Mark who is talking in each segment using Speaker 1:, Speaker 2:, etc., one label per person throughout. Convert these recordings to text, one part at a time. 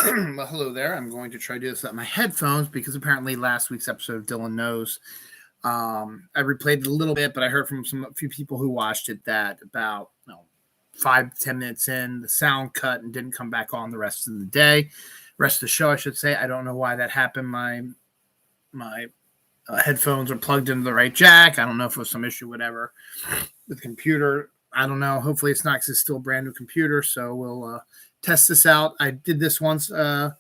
Speaker 1: Well, hello there. I'm going to try to do this without my headphones because apparently last week's episode of Dylan Knows, I replayed it a little bit, but I heard from a few people who watched it that about 5 to 10 minutes in, the sound cut and didn't come back on the rest of the day. Rest of the show, I should say. I don't know why that happened. My headphones are plugged into the right jack. I don't know if it was some issue, whatever, with the computer. I don't know. Hopefully it's not because it's still a brand new computer. So we'll test this out. I did this once about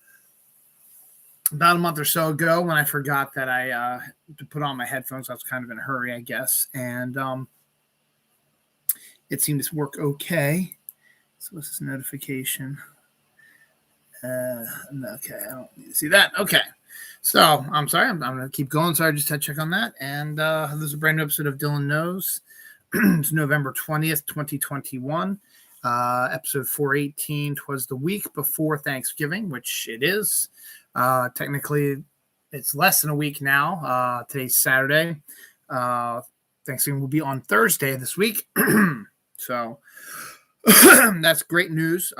Speaker 1: a month or so ago when I forgot that I to put on my headphones. I was kind of in a hurry, I guess. And it seemed to work okay. So what's this notification? Okay, I don't need to see that. Okay. So I'm sorry. I'm going to keep going. Sorry, I just had to check on that. And this is a brand new episode of Dylan Knows. It's November 20th, 2021. Episode 418. Twas the week before Thanksgiving, which it is. Technically, it's less than a week now. Today's Saturday. Thanksgiving will be on Thursday this week. So that's great news.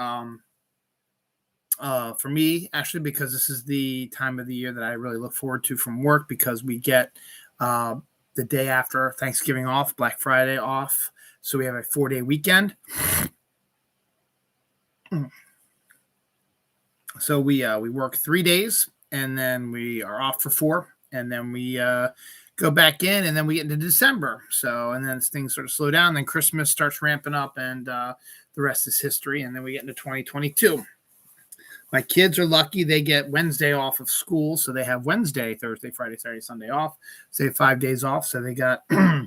Speaker 1: For me, actually, because this is the time of the year that I really look forward to from work because we get the day after Thanksgiving off, Black Friday off. So we have a 4-day weekend. So we work 3 days and then we are off for 4 and then we go back in and then we get into December. So, and then things sort of slow down. Then Christmas starts ramping up and the rest is history. And then we get into 2022. My kids are lucky. They get Wednesday off of school. So they have Wednesday, Thursday, Friday, Saturday, Sunday off. So they have 5 days off. So they got 2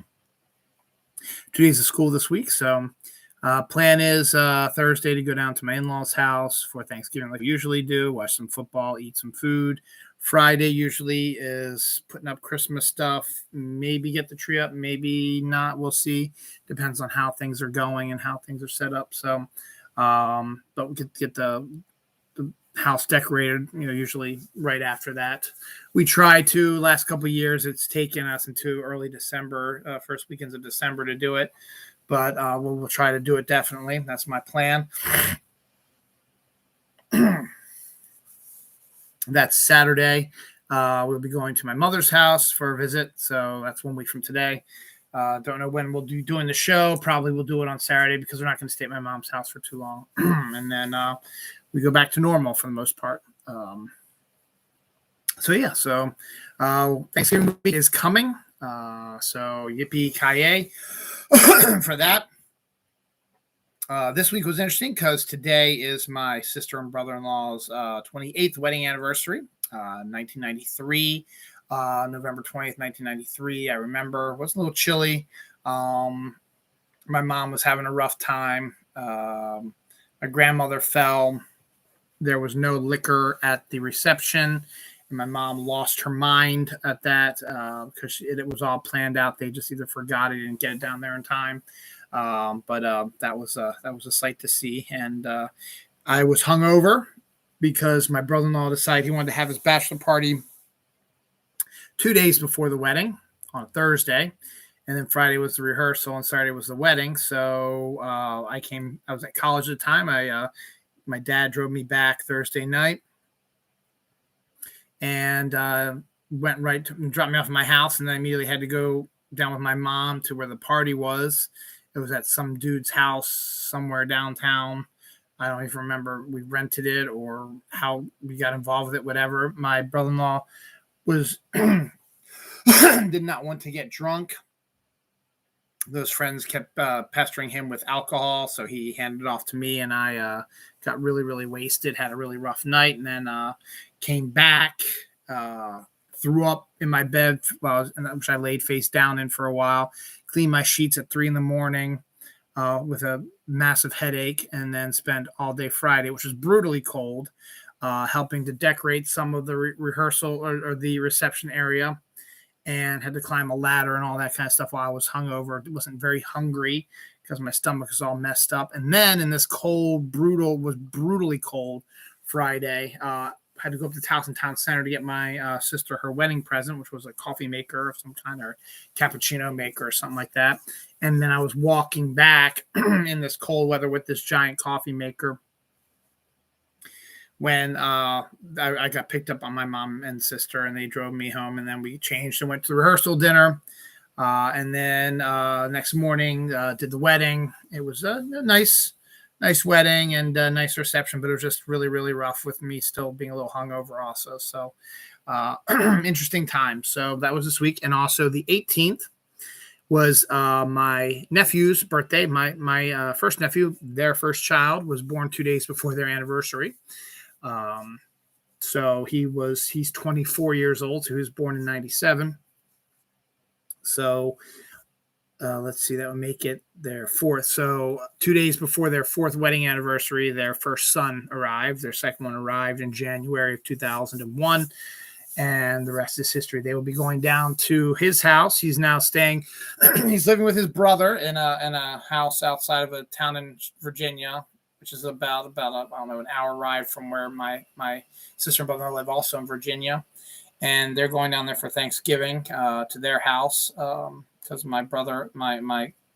Speaker 1: days of school this week. So plan is Thursday to go down to my in-laws' house for Thanksgiving like we usually do, watch some football, eat some food. Friday usually is putting up Christmas stuff, maybe get the tree up, maybe not. We'll see. Depends on how things are going and how things are set up. So, but we get the house decorated, usually right after that. We try to, last couple of years, it's taken us into early December, first weekends of December to do it. But we'll try to do it definitely. That's my plan. That's Saturday. We'll be going to my mother's house for a visit. So that's 1 week from today. Don't know when we'll be doing the show. Probably we'll do it on Saturday because we're not going to stay at my mom's house for too long. And then we go back to normal for the most part. So Thanksgiving week is coming. So yippee-ki-yay for that. This week was interesting because today is my sister and brother-in-law's 28th wedding anniversary, 1993, November 20th, 1993. I remember it was a little chilly. My mom was having a rough time. My grandmother fell. There was no liquor at the reception. And my mom lost her mind at that because it was all planned out. They just either forgot it and didn't get it down there in time. But that was a sight to see. And I was hungover because my brother-in-law decided he wanted to have his bachelor party 2 days before the wedding on a Thursday. And then Friday was the rehearsal and Saturday was the wedding. So I was at college at the time. My dad drove me back Thursday night and went right to drop me off at my house. And then I immediately had to go down with my mom to where the party was. It was at some dude's house somewhere downtown. I don't even remember. We rented it or how we got involved with it, whatever. My brother-in-law was did not want to get drunk. Those friends kept pestering him with alcohol, so he handed it off to me, and I got really, really wasted, had a really rough night, and then came back, threw up in my bed, which I laid face down in for a while, cleaned my sheets at 3 a.m. With a massive headache, and then spent all day Friday, which was brutally cold, helping to decorate some of the rehearsal or the reception area, and had to climb a ladder and all that kind of stuff while I was hungover. Wasn't very hungry because my stomach was all messed up. And then in this brutally cold Friday, had to go up to Towson Town Center to get my sister her wedding present, which was a coffee maker of some kind or cappuccino maker or something like that. And then I was walking back in this cold weather with this giant coffee maker when I got picked up on my mom and sister, and they drove me home, and then we changed and went to the rehearsal dinner. And then next morning did the wedding. It was a nice wedding and a nice reception, but it was just really, really rough with me still being a little hungover also. So interesting time. So that was this week. And also the 18th was my nephew's birthday. My first nephew, their first child, was born 2 days before their anniversary. So he's 24 years old. So he was born in 97. So let's see, that would make it their fourth. So 2 days before their fourth wedding anniversary, their first son arrived. Their second one arrived in January of 2001. And the rest is history. They will be going down to his house. He's now staying. He's living with his brother in a house outside of a town in Virginia, which is about an hour ride from where my sister and brother live, also in Virginia. And they're going down there for Thanksgiving to their house because my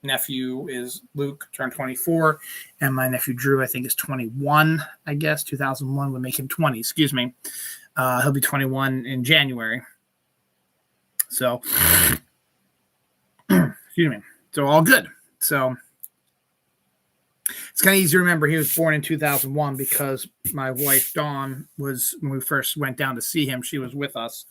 Speaker 1: nephew is Luke, turned 24, and my nephew Drew, I think, is 21. I guess 2001 would make him 20. Excuse me. He'll be 21 in January. So, excuse me. So all good. So it's kind of easy to remember he was born in 2001 because my wife Dawn was, when we first went down to see him, she was with us,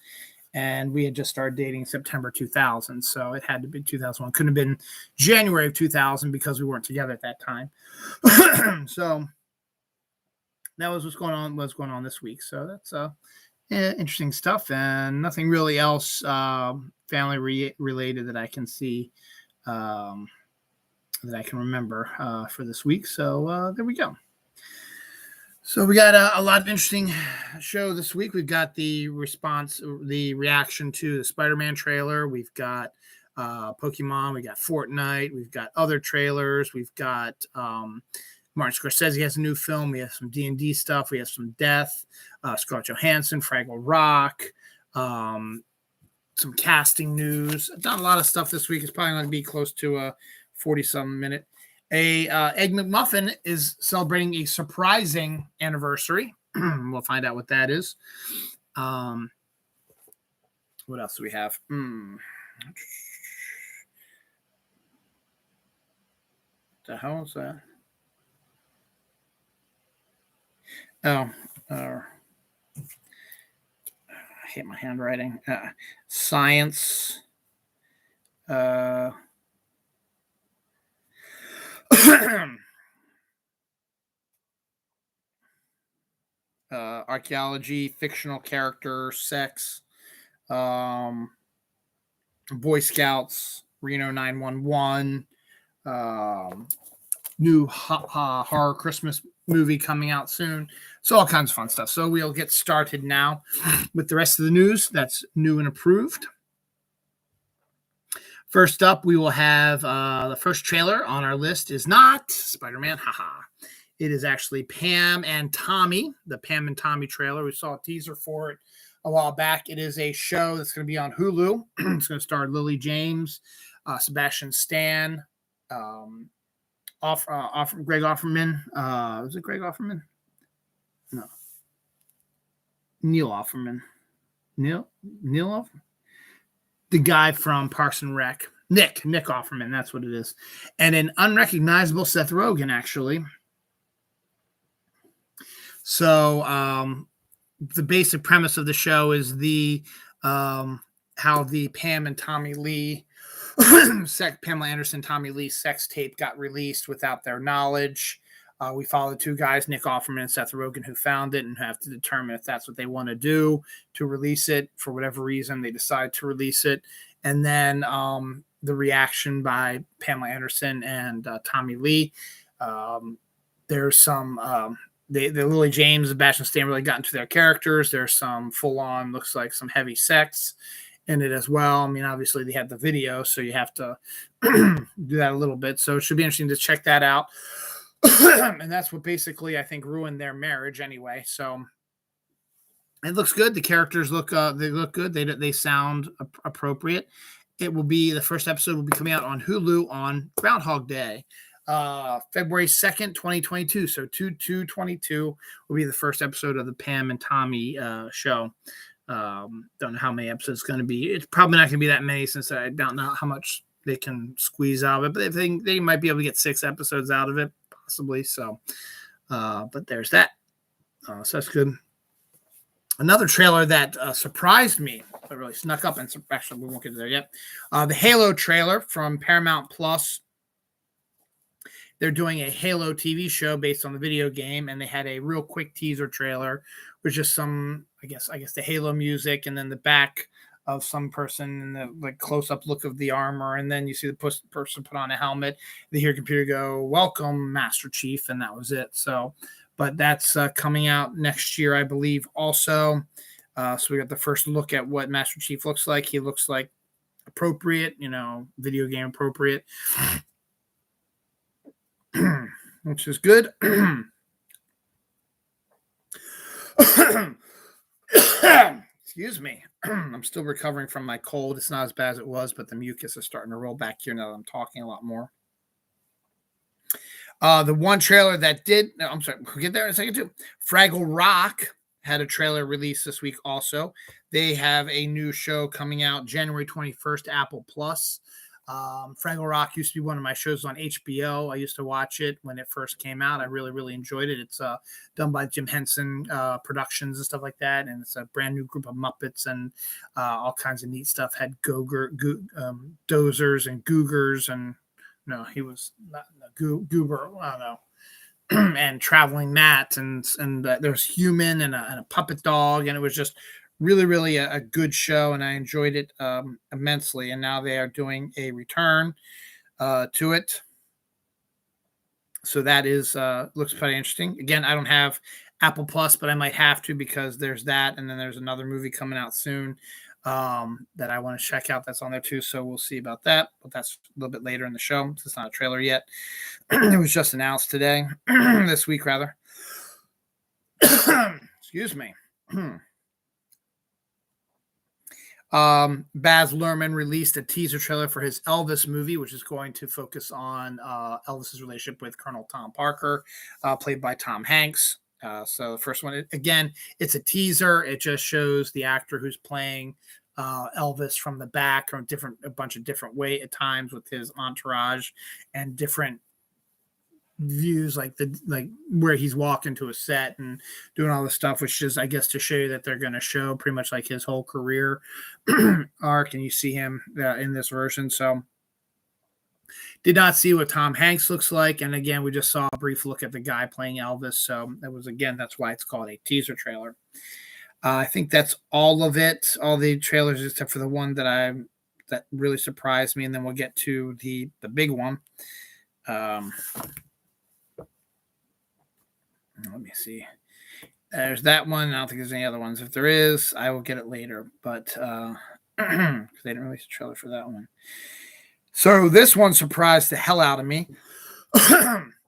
Speaker 1: and we had just started dating September 2000. So it had to be 2001. Couldn't have been January of 2000 because we weren't together at that time. So that was what's going on this week. So that's interesting stuff, and nothing really else family related that I can see that I can remember for this week. So there we go. So we got a lot of interesting show this week. We've got the reaction to the Spider-Man trailer. We've got Pokemon. We got Fortnite. We've got other trailers. We've got Martin Scorsese has a new film. We have some D&D stuff. We have some death. Scarlett Johansson, Fraggle Rock, some casting news. I've done a lot of stuff this week. It's probably going to be close to a 40-some minute. Egg Mcmuffin is celebrating a surprising anniversary. We'll find out what that is. What else do we have? The hell is that? Oh, I hate my handwriting. Science. Archaeology, fictional character, sex, Boy Scouts, Reno 911, new horror Christmas movie coming out soon. So all kinds of fun stuff. So we'll get started now with the rest of the news that's new and approved. First up, we will have the first trailer on our list is not Spider-Man. Haha. It is actually Pam and Tommy, the Pam and Tommy trailer. We saw a teaser for it a while back. It is a show that's going to be on Hulu. It's going to star Lily James, Sebastian Stan, Greg Offerman. Was it Greg Offerman? No. Neil Offerman. Neil Offerman? The guy from Parks and Rec. Nick Offerman. That's what it is. And an unrecognizable Seth Rogen, actually. So the basic premise of the show is how the Pam and Tommy Lee, Pamela Anderson, Tommy Lee sex tape got released without their knowledge. We follow the two guys, Nick Offerman and Seth Rogen, who found it and have to determine if that's what they want to do to release it. For whatever reason, they decide to release it. And then the reaction by Pamela Anderson and Tommy Lee. There's some... the Lily James and Sebastian Stan really got into their characters. There's some full-on, looks like some heavy sex in it as well. I mean, obviously they had the video, so you have to do that a little bit. So it should be interesting to check that out. And that's what basically I think ruined their marriage anyway. So it looks good. The characters look good. They sound appropriate. It will be, the first episode will be coming out on Hulu on Groundhog Day. February 2nd, 2022. So 2/2/22 will be the first episode of the Pam and Tommy show. Don't know how many episodes it's going to be. It's probably not going to be that many since I don't know how much they can squeeze out of it. But I think they might be able to get 6 episodes out of it, possibly. So, but there's that. So that's good. Another trailer that surprised me, that really snuck up, and actually we won't get to there yet. The Halo trailer from Paramount Plus. They're doing a Halo TV show based on the video game, and they had a real quick teaser trailer with just some, I guess the Halo music, and then the back of some person and the like close-up look of the armor, and then you see the person put on a helmet. They hear a computer go, "Welcome, Master Chief," and that was it. So, but that's coming out next year, I believe. Also, so we got the first look at what Master Chief looks like. He looks like appropriate, video game appropriate. Which is good. Excuse me. I'm still recovering from my cold. It's not as bad as it was, but the mucus is starting to roll back here now that I'm talking a lot more. The one trailer that I'm sorry, we'll get there in a second too. Fraggle Rock had a trailer released this week also. They have a new show coming out January 21st, Apple Plus. Fraggle Rock used to be one of my shows on HBO. I used to watch it when it first came out. I really, really enjoyed it. It's done by Jim Henson Productions and stuff like that, and it's a brand new group of Muppets and all kinds of neat stuff. Had Dozers and Googers, and no, he was not Goober. I don't know. And Traveling Matt, and there was Human and a puppet dog, and it was just really, really a good show, and I enjoyed it immensely. And now they are doing a return to it. So that is looks pretty interesting. Again, I don't have Apple Plus, but I might have to because there's that, and then there's another movie coming out soon that I want to check out. That's on there too. So we'll see about that. But that's a little bit later in the show. It's not a trailer yet. It was just announced today, this week rather. Excuse me. Baz Luhrmann released a teaser trailer for his Elvis movie, which is going to focus on Elvis's relationship with Colonel Tom Parker, played by Tom Hanks. So the first one, again, it's a teaser. It just shows the actor who's playing Elvis from the back, or a bunch of different way at times with his entourage and different views, like where he's walking to a set and doing all the stuff, which is, I guess, to show you that they're going to show pretty much like his whole career arc, and you see him in this version. So did not see what Tom Hanks looks like, and again, we just saw a brief look at the guy playing Elvis. So that was, again, that's why it's called a teaser trailer. I think that's all of it, all the trailers except for the one that really surprised me, and then we'll get to the big one. Let me see. There's that one. I don't think there's any other ones. If there is, I will get it later. But because they didn't release a trailer for that one. So this one surprised the hell out of me.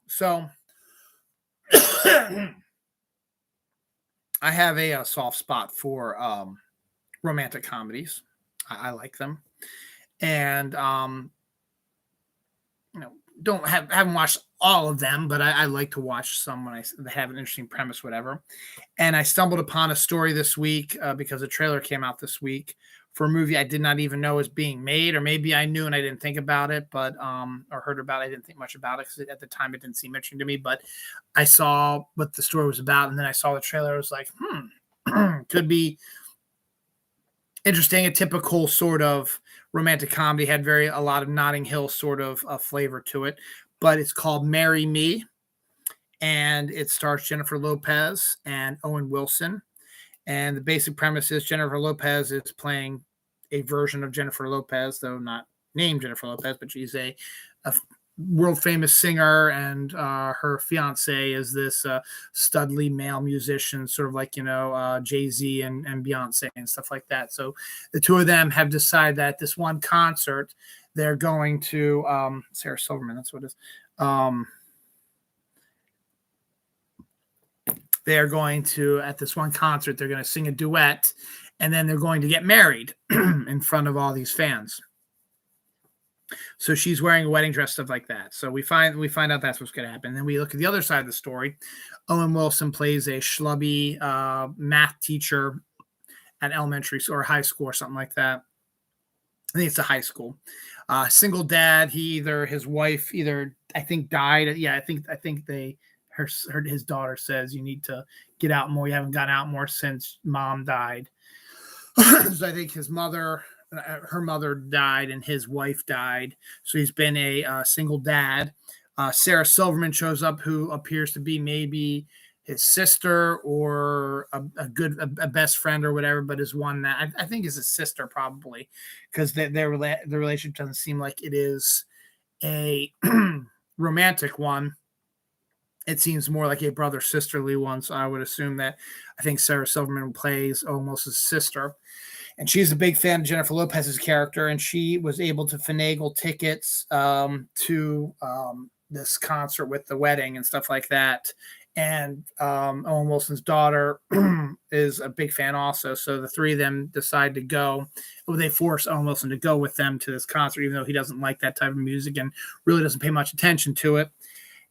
Speaker 1: So I have a soft spot for romantic comedies. I like them, and haven't watched all of them, but I like to watch some when they have an interesting premise, whatever. And I stumbled upon a story this week because a trailer came out this week for a movie I did not even know was being made, or maybe I knew and I didn't think about it, but or heard about it. I didn't think much about it because at the time it didn't seem interesting to me. But I saw what the story was about, and then I saw the trailer. I was like, could be interesting. A typical sort of romantic comedy, had a lot of Notting Hill sort of flavor to it, but it's called Marry Me, and it stars Jennifer Lopez and Owen Wilson. And the basic premise is Jennifer Lopez is playing a version of Jennifer Lopez, though not named Jennifer Lopez, but she's a world famous singer, and her fiance is this studly male musician, sort of like, Jay-Z and Beyonce and stuff like that. So the two of them have decided that at this one concert, they're going to Sarah Silverman, that's what it is. They're going to, at this one concert, they're going to sing a duet, and then they're going to get married in front of all these fans. So she's wearing a wedding dress, stuff like that. So we find out that's what's going to happen. Then we look at the other side of the story. Owen Wilson plays a schlubby math teacher at elementary or high school or something like that. I think it's a high school. Single dad. His wife I think died. Yeah, I think his daughter says you need to get out more. You haven't gotten out more since mom died. So I think her mother died and his wife died. So he's been a single dad. Sarah Silverman shows up, who appears to be maybe his sister or a best friend or whatever, but is one that I think is his sister probably, because the relationship doesn't seem like it is a romantic one. It seems more like a brother sisterly one. So I would assume that I think Sarah Silverman plays almost his sister. And she's a big fan of Jennifer Lopez's character, and she was able to finagle tickets to this concert with the wedding and stuff like that. And Owen Wilson's daughter is a big fan also. So the three of them decide to go. They force Owen Wilson to go with them to this concert, even though he doesn't like that type of music and really doesn't pay much attention to it.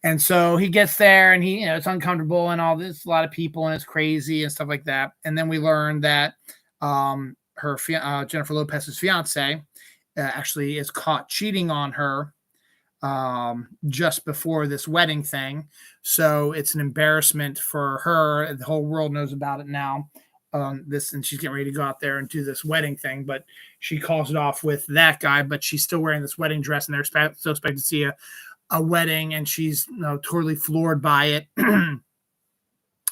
Speaker 1: And so he gets there and it's uncomfortable and all this, a lot of people, and it's crazy and stuff like that. And then we learn that Jennifer Lopez's fiance actually is caught cheating on her just before this wedding thing. So it's an embarrassment for her. The whole world knows about it now. And she's getting ready to go out there and do this wedding thing, but she calls it off with that guy. But she's still wearing this wedding dress, and they're still expected to see a wedding, and she's totally floored by it.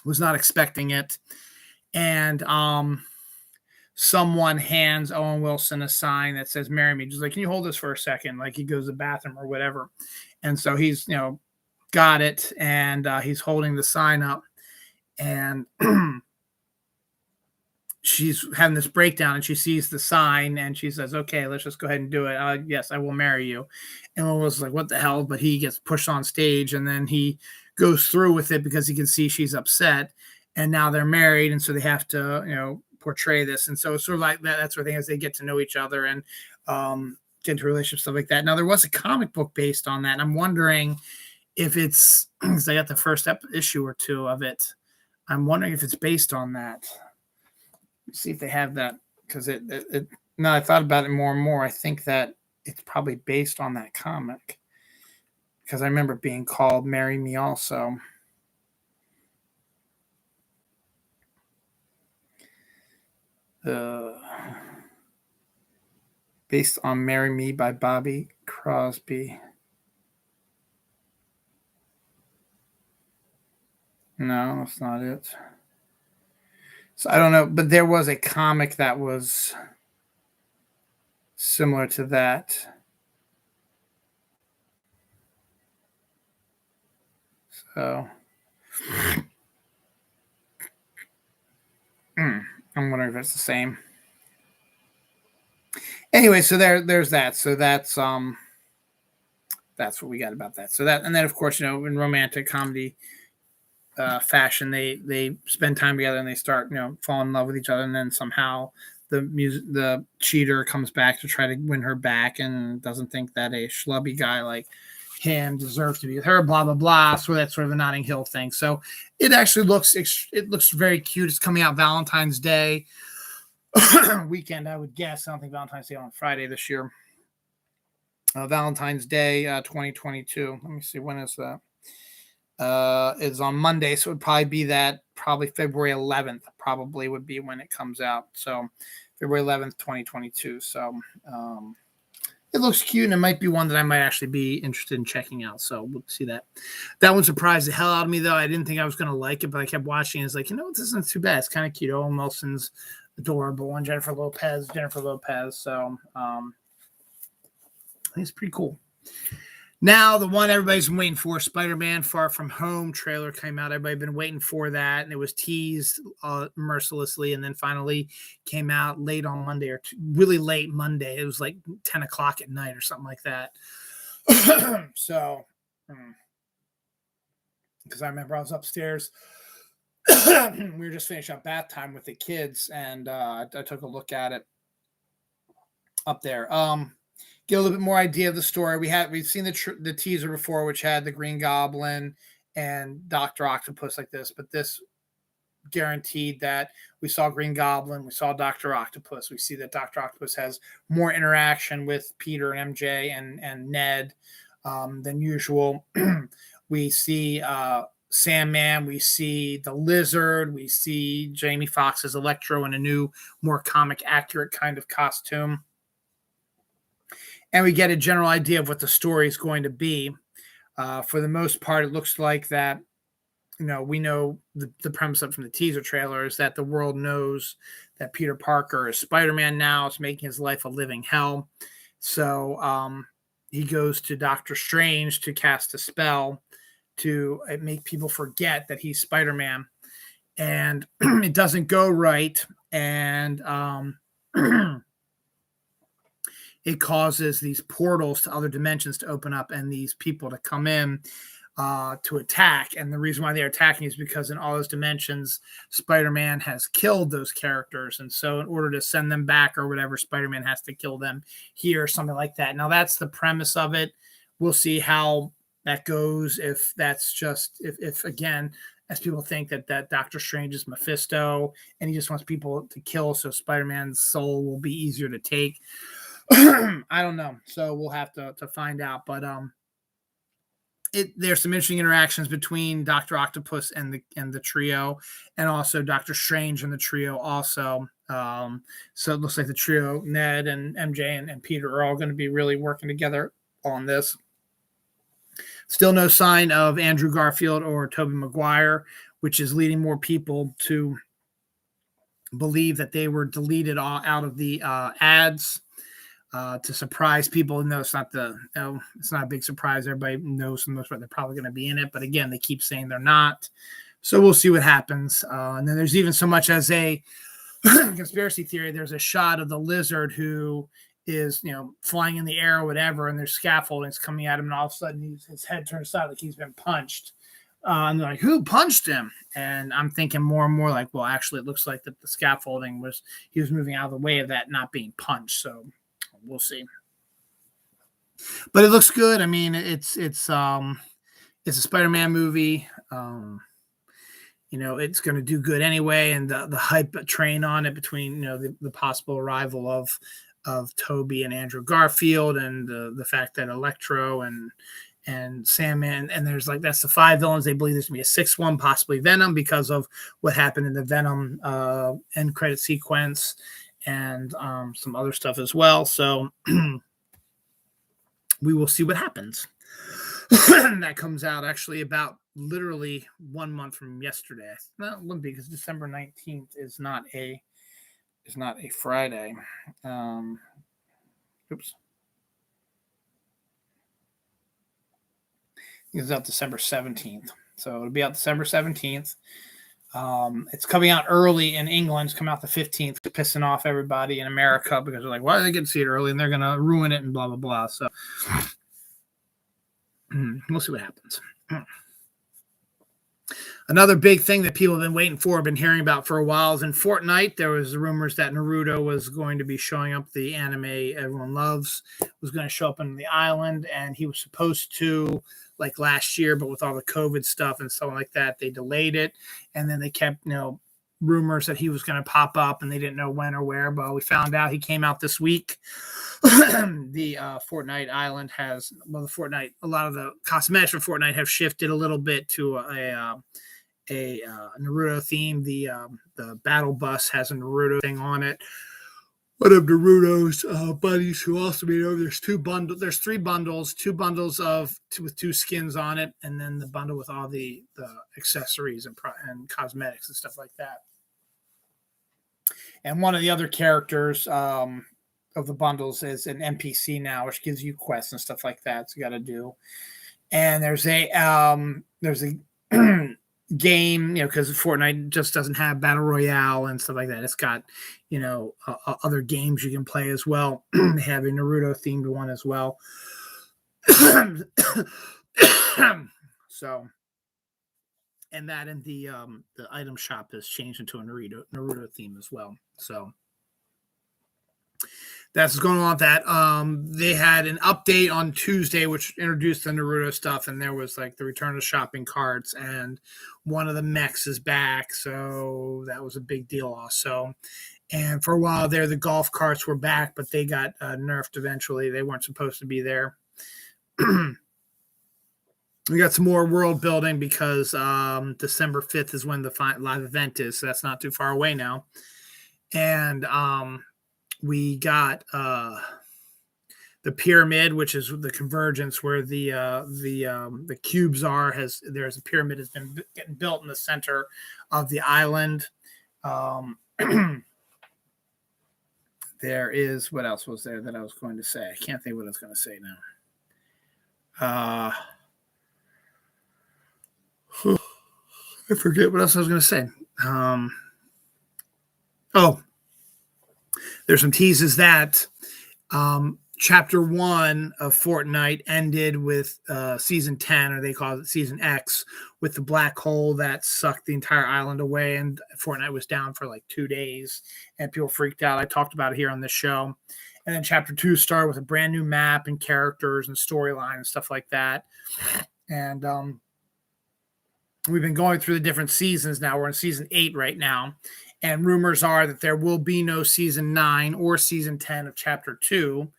Speaker 1: Was not expecting it, and someone hands Owen Wilson a sign that says "Marry Me." Just like, can you hold this for a second? Like he goes to the bathroom or whatever. And so he's, got it. And he's holding the sign up, and she's having this breakdown, and she sees the sign and she says, okay, let's just go ahead and do it. Yes, I will marry you. And Owen Wilson's like, what the hell? But he gets pushed on stage, and then he goes through with it because he can see she's upset, and now they're married. And so they have to, portray this. And so it's sort of like that sort of thing as they get to know each other and get into relationships, stuff like that. Now, there was a comic book based on that, and I'm wondering if it's, because I got the first issue or two of it. I'm wondering if it's based on that. Let's see if they have that, because now I thought about it more and more, I think that it's probably based on that comic, because I remember it being called Marry Me also. Based on Marry Me by Bobby Crosby. No, that's not it. So I don't know, but there was a comic that was similar to that. So I'm wondering if it's the same. Anyway, so there's that. So that's what we got about that. So that, and then of course, in romantic comedy fashion, they spend time together and they start, fall in love with each other, and then somehow the cheater comes back to try to win her back and doesn't think that a schlubby guy like him deserves to be with her, blah blah blah. So that's sort of a Notting Hill thing. So it actually looks very cute. It's coming out Valentine's Day weekend, I would guess. I don't think Valentine's Day on Friday this year. Valentine's Day 2022. Let me see, when is that? It's on Monday, so it would probably be probably February 11th probably would be when it comes out. So February 11th, 2022. So it looks cute, and it might be one that I might actually be interested in checking out. So we'll see that. That one surprised the hell out of me, though. I didn't think I was going to like it, but I kept watching. It's like, this isn't too bad. It's kind of cute. Owen Wilson's adorable, and Jennifer Lopez. So I think it's pretty cool. Now, the one everybody's been waiting for, Spider-Man Far From Home trailer came out. Everybody's been waiting for that, and it was teased mercilessly, and then finally came out late on Monday, or really late Monday. It was like 10 o'clock at night or something like that. So, because I remember I was upstairs. We were just finishing up bath time with the kids, and I took a look at it up there. get a little bit more idea of the story. We've seen the teaser before, which had the Green Goblin and Dr. Octopus like this, but this guaranteed that we saw Green Goblin, we saw Dr. Octopus. We see that Dr. Octopus has more interaction with Peter and MJ and Ned than usual. We see Sandman, we see the Lizard, we see Jamie Foxx's Electro in a new, more comic accurate kind of costume. And we get a general idea of what the story is going to be. For the most part, it looks like that, we know the premise up from the teaser trailer is that the world knows that Peter Parker is Spider-Man now. It's making his life a living hell. So he goes to Doctor Strange to cast a spell to make people forget that he's Spider-Man. And it doesn't go right. And it causes these portals to other dimensions to open up and these people to come in to attack. And the reason why they're attacking is because in all those dimensions, Spider-Man has killed those characters. And so in order to send them back or whatever, Spider-Man has to kill them here, something like that. Now that's the premise of it. We'll see how that goes. If that's just, if again, as people think that Doctor Strange is Mephisto and he just wants people to kill so Spider-Man's soul will be easier to take. I don't know. So we'll have to find out. But there's some interesting interactions between Dr. Octopus and the trio, and also Doctor Strange and the trio also. So it looks like the trio, Ned and MJ and Peter, are all going to be really working together on this. Still no sign of Andrew Garfield or Tobey Maguire, which is leading more people to believe that they were deleted out of the ads. To surprise people. No, it's not a big surprise. Everybody knows for the most part they're probably going to be in it, but again, they keep saying they're not. So we'll see what happens. And then there's even so much as a conspiracy theory. There's a shot of the Lizard who is, flying in the air or whatever, and there's scaffoldings coming at him, and all of a sudden his head turns aside like he's been punched. And they're like, who punched him? And I'm thinking more and more like, well, actually, it looks like that the scaffolding he was moving out of the way of that not being punched. So we'll see. But it looks good. I mean, it's a Spider-Man movie. It's going to do good anyway. And the hype train on it between, the possible arrival of Tobey and Andrew Garfield and the fact that Electro and Sandman, and there's that's the 5 villains. They believe there's going to be a 6th one, possibly Venom, because of what happened in the Venom end credit sequence. And some other stuff as well. So we will see what happens. That comes out actually about literally 1 month from yesterday. Not wouldn't be, because December 19th is not a Friday. Oops. It's out December 17th. So it'll be out December 17th. It's coming out early in England. It's coming out the 15th, pissing off everybody in America because they're like, why do they get to see it early? And they're going to ruin it and blah, blah, blah. So we'll see what happens. Another big thing that people have been waiting for, been hearing about for a while, is in Fortnite. There was rumors that Naruto was going to be showing up, the anime everyone loves, was going to show up on the island, and he was supposed to, like last year, but with all the COVID stuff and stuff like that, they delayed it. And then they kept, rumors that he was going to pop up, and they didn't know when or where. But we found out he came out this week. The Fortnite island a lot of the cosmetics for Fortnite have shifted a little bit to a Naruto theme. The battle bus has a Naruto thing on it. One of Naruto's buddies, who also made over, there's 3 bundles, 2 bundles with 2 skins on it, and then the bundle with all the accessories and cosmetics and stuff like that. And one of the other characters of the bundles is an NPC now, which gives you quests and stuff like that. So you got to do. And there's a game, because Fortnite just doesn't have Battle Royale and stuff like that. It's got, other games you can play as well. They have a Naruto themed one as well. So, and that in the item shop has changed into a Naruto theme as well. So that's going on with that. They had an update on Tuesday, which introduced the Naruto stuff, and there was like the return of shopping carts, and one of the mechs is back, so that was a big deal also. And for a while there, the golf carts were back, but they got nerfed eventually. They weren't supposed to be there. We got some more world building because December 5th is when the live event is, so that's not too far away now. And we got the pyramid, which is the convergence where the cubes are. There's a pyramid has been getting built in the center of the island. There is, what else was there that I was going to say? I can't think what I was going to say now. I forget what else I was going to say. There's some teases that Chapter 1 of Fortnite ended with Season 10, or they call it Season X, with the black hole that sucked the entire island away, and Fortnite was down for like 2 days, and people freaked out. I talked about it here on this show. And then Chapter 2 started with a brand new map and characters and storyline and stuff like that. And we've been going through the different seasons now. We're in Season 8 right now. And rumors are that there will be no Season 9 or Season 10 of Chapter 2,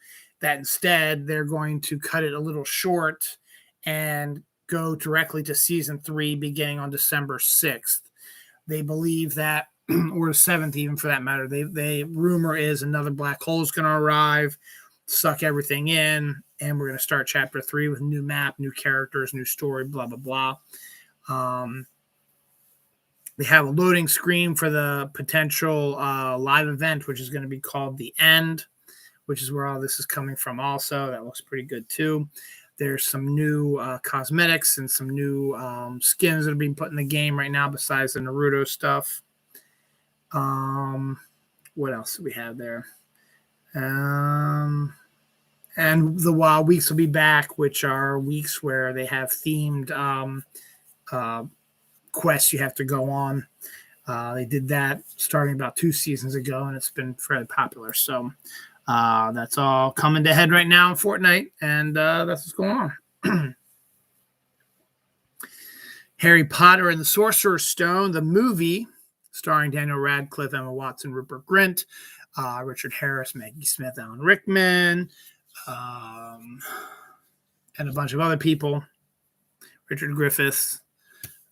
Speaker 1: that instead they're going to cut it a little short and go directly to Season 3 beginning on December 6th. They believe that, or the 7th even for that matter, they rumor is another black hole is going to arrive, suck everything in, and we're going to start Chapter 3 with a new map, new characters, new story, blah, blah, blah. They have a loading screen for the potential live event, which is going to be called The End, which is where all this is coming from also. That looks pretty good too. There's some new cosmetics and some new skins that are being put in the game right now besides the Naruto stuff. What else do we have there? And the Wild Weeks will be back, which are weeks where they have themed quests you have to go on. They did that starting about 2 seasons ago, and it's been fairly popular. So that's all coming to head right now in Fortnite, and that's what's going on. Harry Potter and the Sorcerer's Stone, the movie, starring Daniel Radcliffe, Emma Watson, Rupert Grint, Richard Harris, Maggie Smith, Alan Rickman, and a bunch of other people, Richard Griffiths,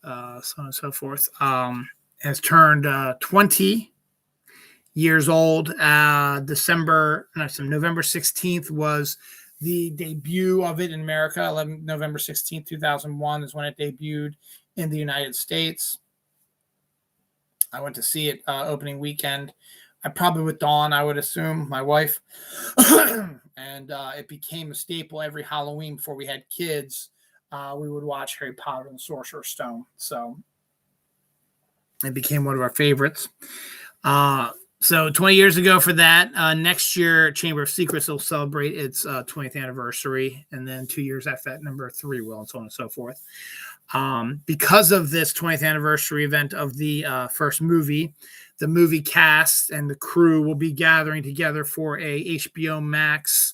Speaker 1: so on and so forth, has turned 20 years old. November 16th was the debut of it in America. November 16th, 2001 is when it debuted in the United States. I went to see it opening weekend. I probably with Dawn, I would assume, my wife. And it became a staple every Halloween before we had kids. We would watch Harry Potter and the Sorcerer's Stone. So it became one of our favorites. So 20 years ago for that. Next year, Chamber of Secrets will celebrate its 20th anniversary. And then 2 years after that, number 3 will, and so on and so forth. Because of this 20th anniversary event of the first movie, the movie cast and the crew will be gathering together for a HBO Max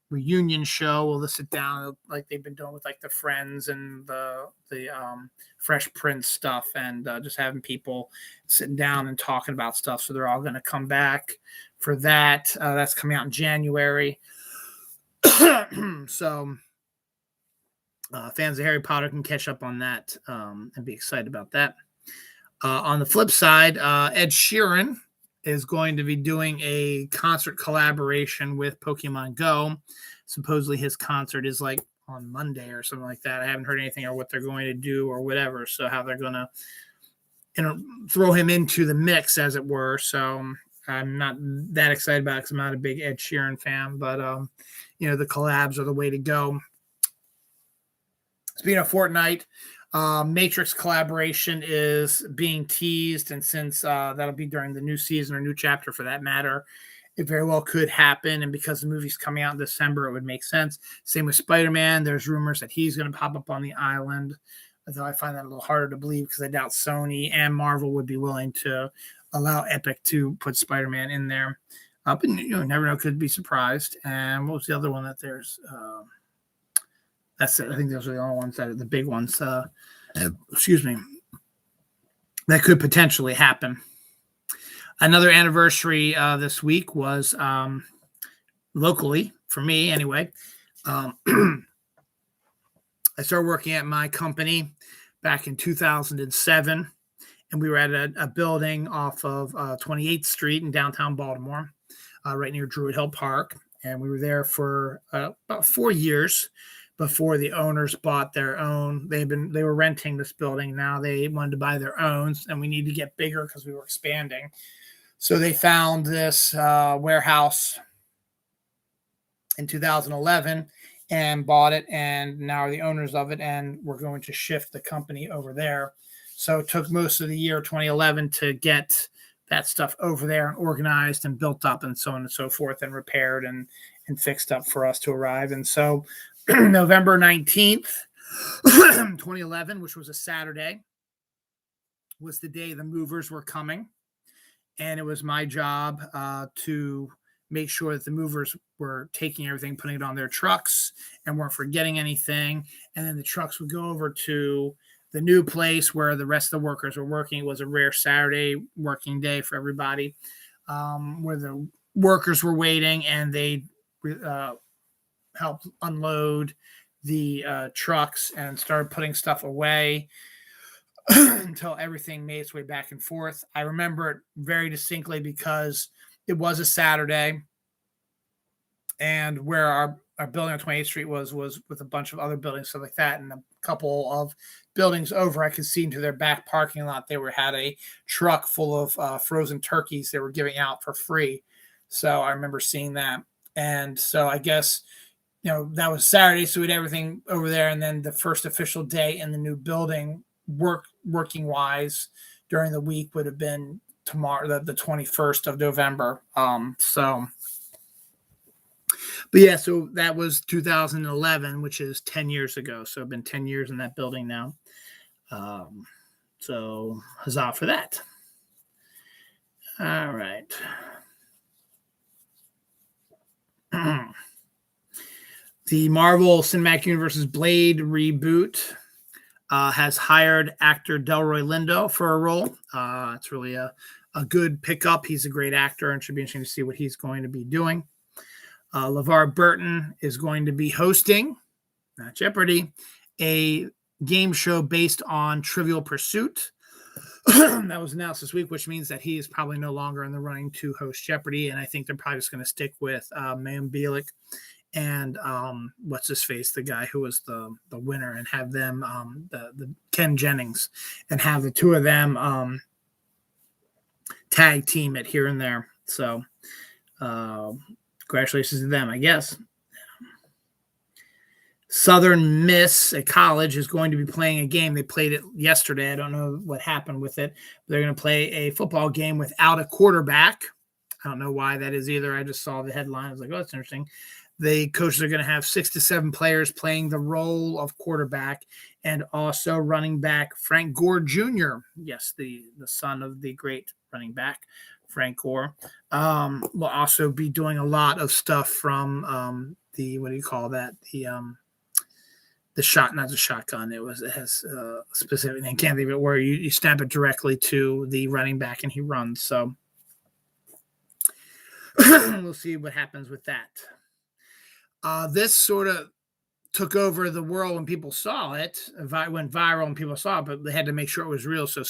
Speaker 1: reunion show. We'll sit down like they've been doing with like the Friends and the Fresh Prince stuff, and just having people sitting down and talking about stuff. So they're all going to come back for that. That's coming out in January. So fans of Harry Potter can catch up on that and be excited about that. On the flip side, Ed Sheeran is going to be doing a concert collaboration with Pokemon Go. Supposedly his concert is like on Monday or something like that. I haven't heard anything or what they're going to do or whatever. So how they're going to, throw him into the mix, as it were. So I'm not that excited about it because I'm not a big Ed Sheeran fan, but the collabs are the way to go. Speaking of Fortnite, Matrix collaboration is being teased, and since that'll be during the new season or new chapter for that matter, it very well could happen. And because the movie's coming out in December, it would make sense. Same with Spider-Man. There's rumors that he's going to pop up on the island, although I find that a little harder to believe because I doubt Sony and Marvel would be willing to allow Epic to put Spider-Man in there. But never know, could be surprised. And what was the other one that there's? That's it. I think those are the only ones that are the big ones. Excuse me. That could potentially happen. Another anniversary this week was locally, for me anyway. I started working at my company back in 2007, and we were at a building off of 28th Street in downtown Baltimore, right near Druid Hill Park. And we were there for about 4 years before the owners bought their own. They were renting this building. Now they wanted to buy their own, and we needed to get bigger because we were expanding. So they found this warehouse in 2011 and bought it, and now are the owners of it, and we're going to shift the company over there. So it took most of the year 2011 to get that stuff over there and organized and built up and so on and so forth, and repaired and fixed up for us to arrive. And so November 19th, 2011, which was a Saturday, was the day the movers were coming. And it was my job to make sure that the movers were taking everything, putting it on their trucks, and weren't forgetting anything. And then the trucks would go over to the new place where the rest of the workers were working. It was a rare Saturday working day for everybody, where the workers were waiting, and they helped unload the trucks and started putting stuff away until everything made its way back and forth. I remember it very distinctly because it was a Saturday, and where our building on 28th Street was with a bunch of other buildings, stuff like that, and a couple of buildings over, I could see into their back parking lot. They had a truck full of frozen turkeys they were giving out for free. So I remember seeing that. And so I guess, that was Saturday, so we had everything over there. And then the first official day in the new building, working wise, during the week would have been tomorrow, the 21st of November. But yeah, so that was 2011, which is 10 years ago. So I've been 10 years in that building now. So huzzah for that. All right. The Marvel Cinematic Universe's Blade reboot has hired actor Delroy Lindo for a role. It's really a good pickup. He's a great actor, and it should be interesting to see what he's going to be doing. LeVar Burton is going to be hosting, not Jeopardy, a game show based on Trivial Pursuit. That was announced this week, which means that he is probably no longer in the running to host Jeopardy, and I think they're probably just going to stick with Mayim Bialik and what's his face, the guy who was the winner, and have them the Ken Jennings, and have the two of them tag team it here and there. So congratulations to them, I guess. Southern Miss, a college, is going to be playing a game. They played it yesterday. I don't know what happened with it. They're going to play a football game without a quarterback. I don't know why that is either. I just saw the headline. I was like, oh, that's interesting. The coaches are going to have 6 to 7 players playing the role of quarterback, and also running back Frank Gore Jr. Yes, the son of the great running back Frank Gore will also be doing a lot of stuff from the, what do you call that? The shot, not the shotgun. It has a specific name. Can't think of it, where you snap it directly to the running back and he runs. So we'll see what happens with that. This sort of took over the world when people saw it. It went viral and people saw it, but they had to make sure it was real. So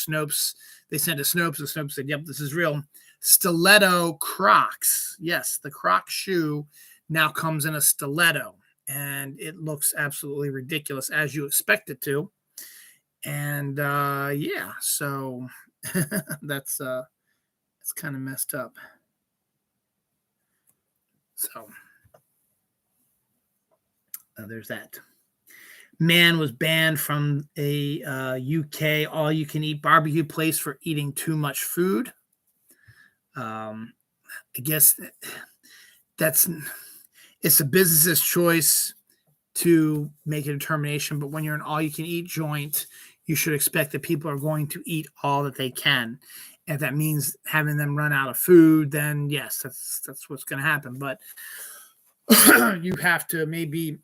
Speaker 1: they sent to Snopes, and Snopes said, yep, this is real. Stiletto Crocs. Yes, the Croc shoe now comes in a stiletto, and it looks absolutely ridiculous, as you expect it to. And yeah, so that's it's kind of messed up. So there's that. Man was banned from a UK all-you-can-eat barbecue place for eating too much food. I guess it's a business's choice to make a determination, but when you're an all-you-can-eat joint, you should expect that people are going to eat all that they can. if that means having them run out of food, then yes, that's what's going to happen. But you have to maybe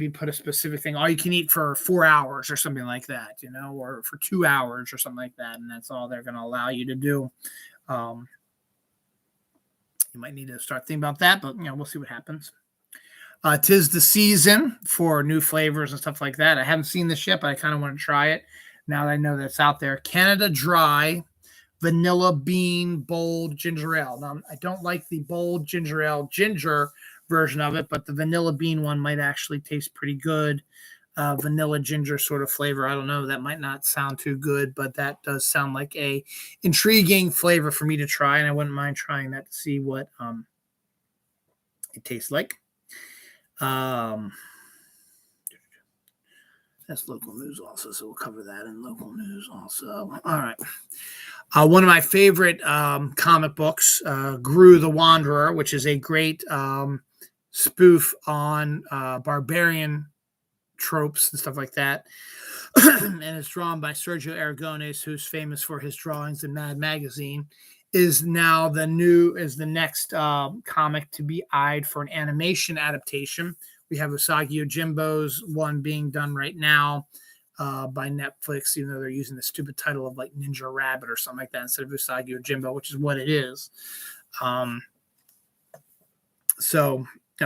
Speaker 1: put a specific thing. All you can eat for 4 hours or something like that, or for 2 hours or something like that, and that's all they're going to allow you to do. You might need to start thinking about that, but we'll see what happens. 'Tis the season for new flavors and stuff like that. I haven't seen this yet, but I kind of want to try it now that I know that it's out there. Canada Dry Vanilla Bean Bold Ginger Ale. Now, I don't like the bold ginger ale ginger version of it, but the vanilla bean one might actually taste pretty good. Vanilla ginger sort of flavor. I don't know. That might not sound too good, but that does sound like a intriguing flavor for me to try, and I wouldn't mind trying that to see what it tastes like. That's local news also, so we'll cover that in local news also. All right. One of my favorite comic books, Gru the Wanderer, which is a great spoof on barbarian tropes and stuff like that. And it's drawn by Sergio Aragones, who's famous for his drawings in Mad Magazine, is now the next comic to be eyed for an animation adaptation. We have Usagi Yojimbo's one being done right now by Netflix, even though they're using the stupid title of like Ninja Rabbit or something like that instead of Usagi Yojimbo, which is what it is. So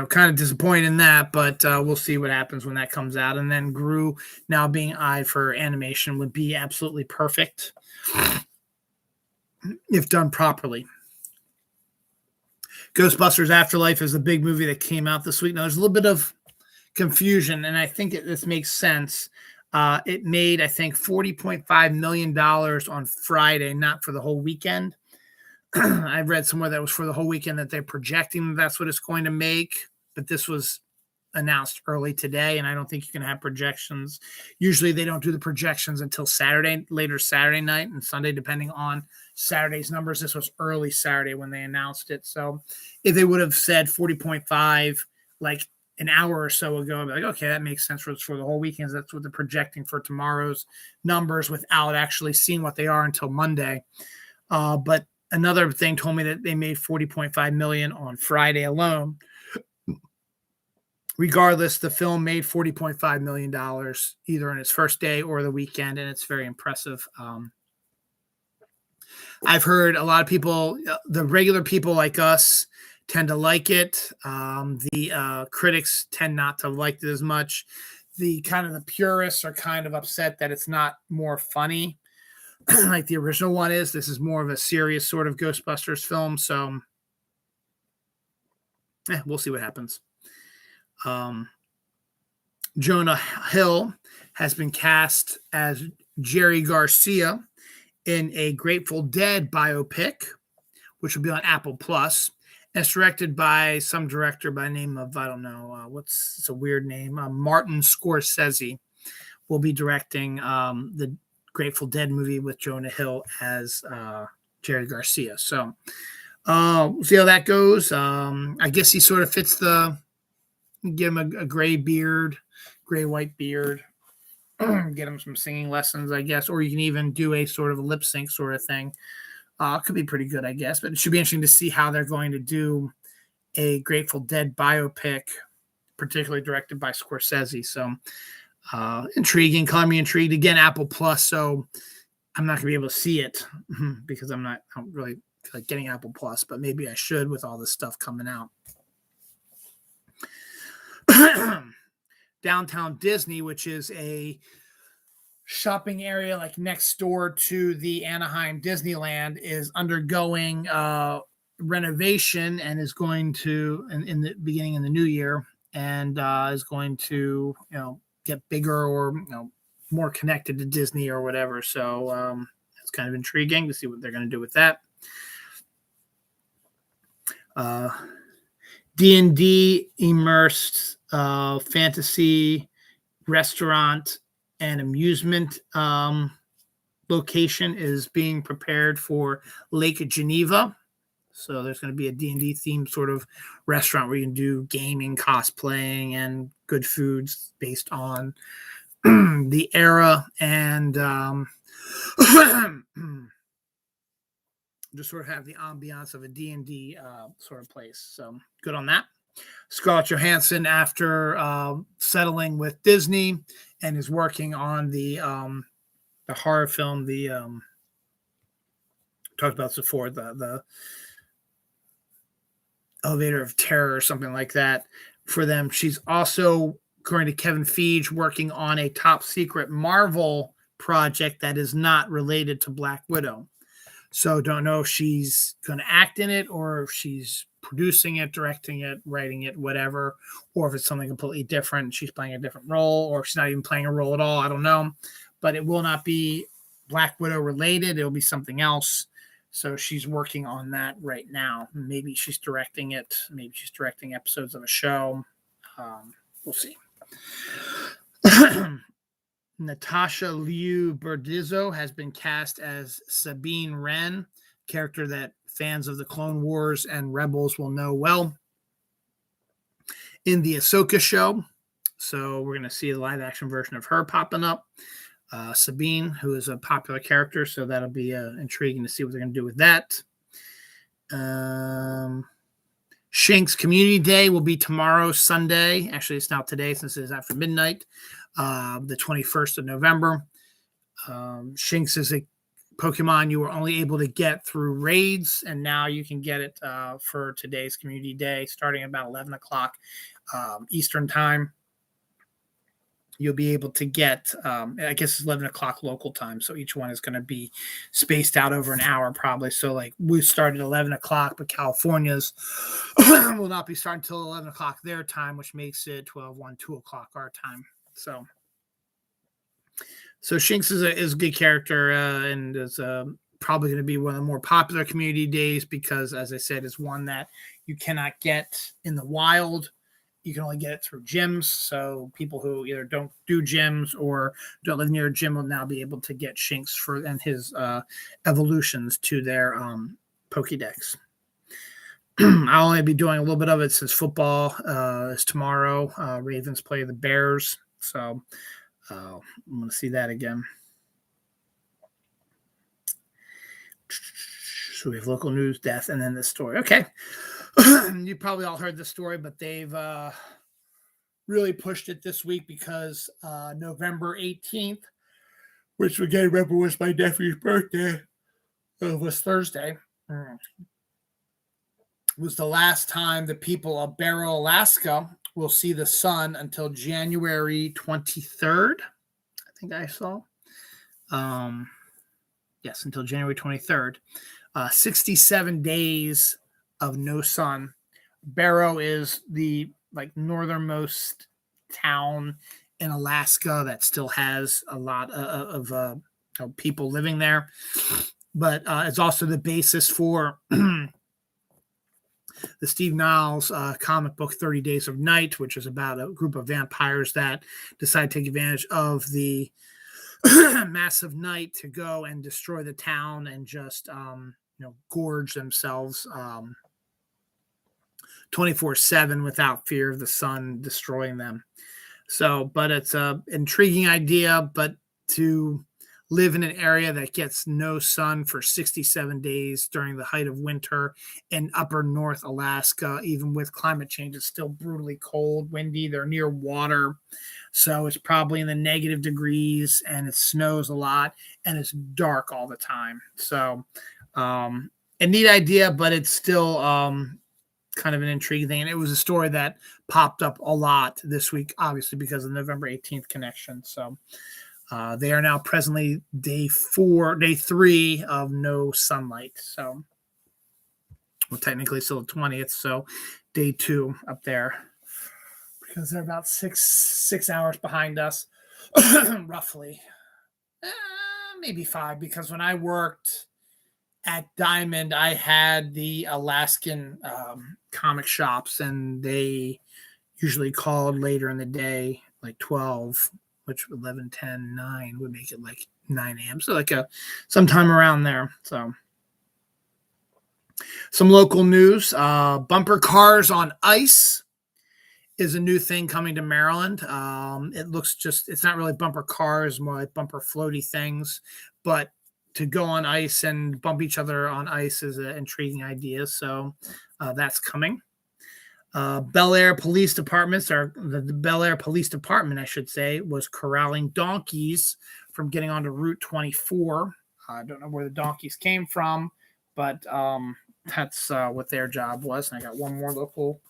Speaker 1: kind of disappointed in that, but we'll see what happens when that comes out. And then Gru now being eyed for animation would be absolutely perfect if done properly. Ghostbusters Afterlife is a big movie that came out this week. Now, there's a little bit of confusion, and I think this makes sense. It made, I think, $40.5 million on Friday, not for the whole weekend. I read somewhere that was for the whole weekend that they're projecting that's what it's going to make, but this was announced early today, and I don't think you can have projections. Usually they don't do the projections until later Saturday night and Sunday, depending on Saturday's numbers. This was early Saturday when they announced it. So if they would have said 40.5 like an hour or so ago, I'd be like, okay, that makes sense for the whole weekend. That's what they're projecting for tomorrow's numbers without actually seeing what they are until Monday. But another thing told me that they made $40.5 million on Friday alone. Regardless, the film made $40.5 million either on its first day or the weekend, and it's very impressive. I've heard a lot of people, the regular people like us, tend to like it. The critics tend not to like it as much. The purists are kind of upset that it's not more funny like the original one is. This is more of a serious sort of Ghostbusters film, so we'll see what happens. Jonah Hill has been cast as Jerry Garcia in a Grateful Dead biopic, which will be on Apple Plus. And it's directed by some director by the name of, I don't know, it's a weird name. Martin Scorsese will be directing the Grateful Dead movie with Jonah Hill as Jerry Garcia. So we'll see how that goes. I guess he sort of fits give him a gray-white beard, get him some singing lessons, I guess, or you can even do a sort of lip sync sort of thing. Could be pretty good, I guess, but it should be interesting to see how they're going to do a Grateful Dead biopic, particularly directed by Scorsese. So intriguing, calling me intrigued. Again, Apple Plus, so I'm not going to be able to see it because I don't really feel like getting Apple Plus, but maybe I should with all this stuff coming out. Downtown Disney, which is a shopping area like next door to the Anaheim Disneyland, is undergoing renovation and is going to, in the beginning in the new year, and is going to get bigger or more connected to Disney or whatever. So it's kind of intriguing to see what they're going to do with that. D&D immersed fantasy restaurant and amusement location is being prepared for Lake Geneva. So there's going to be a D&D themed sort of restaurant where you can do gaming, cosplaying, and good foods based on the era. And just sort of have the ambiance of a D&D sort of place. So good on that. Scarlett Johansson, after settling with Disney, and is working on the horror film, the talked about this before, the Elevator of Terror or something like that for them. She's also, according to Kevin Feige, working on a top secret Marvel project that is not related to Black Widow. So don't know if she's going to act in it, or if she's producing it, directing it, writing it, whatever, or if it's something completely different. She's playing a different role, or she's not even playing a role at all. I don't know. But it will not be Black Widow related. It'll be something else. So she's working on that right now. Maybe she's directing it. Maybe she's directing episodes of a show. We'll see. Natasha Liu Bordizzo has been cast as Sabine Wren, character that fans of the Clone Wars and Rebels will know well, in the Ahsoka show. So we're going to see a live action version of her popping up. Sabine, who is a popular character, so that'll be intriguing to see what they're going to do with that. Shanks Community Day will be tomorrow, Sunday. Actually, it's now today since it is after midnight, the 21st of November. Shanks is a Pokemon you were only able to get through raids, and now you can get it for today's Community Day, starting at about 11 o'clock Eastern time. You'll be able to get, I guess it's 11 o'clock local time, so each one is going to be spaced out over an hour probably. So like we started at 11 o'clock, but California's will not be starting until 11 o'clock their time, which makes it 12, 1, 2 o'clock our time. So Shanks is a good character, and is probably going to be one of the more popular Community Days because, as I said, is one that you cannot get in the wild. You can only get it through gyms. So people who either don't do gyms or don't live near a gym will now be able to get Shanks and his evolutions to their Pokédex. I'll only be doing a little bit of it since football is tomorrow. Ravens play the Bears. So I'm going to see that again. So we have local news, death, and then this story. Okay. You probably all heard the story, but they've really pushed it this week because November 18th, which again, remember was my nephew's birthday, was Thursday, was the last time the people of Barrow, Alaska will see the sun until January 23rd. I think I saw. Yes, until January 23rd. 67 days of no sun. Barrow is the northernmost town in Alaska that still has a lot of people living there, but it's also the basis for the Steve Niles comic book 30 Days of Night, which is about a group of vampires that decide to take advantage of the massive night to go and destroy the town and just gorge themselves 24/7 without fear of the sun destroying them. So, but it's a intriguing idea, but to live in an area that gets no sun for 67 days during the height of winter in upper North Alaska, even with climate change, it's still brutally cold, windy. They're near water. So it's probably in the negative degrees, and it snows a lot, and it's dark all the time. So a neat idea, but it's still kind of an intriguing thing. And it was a story that popped up a lot this week, obviously, because of the November 18th connection. So they are now presently day 3 of no sunlight. So, well, technically still the 20th. So day 2 up there, because they're about six hours behind us, roughly. Maybe 5, because when I worked at Diamond, I had the Alaskan comic shops, and they usually called later in the day, like 12, which 11, 10, 9 would make it like 9 a.m. So like sometime around there. So some local news, bumper cars on ice is a new thing coming to Maryland. It looks it's not really bumper cars, more like bumper floaty things, but to go on ice and bump each other on ice is an intriguing idea. So that's coming. Bel Air Police Departments, or the Bel Air Police Department, I should say, was corralling donkeys from getting onto Route 24. I don't know where the donkeys came from, but that's what their job was. And I got one more local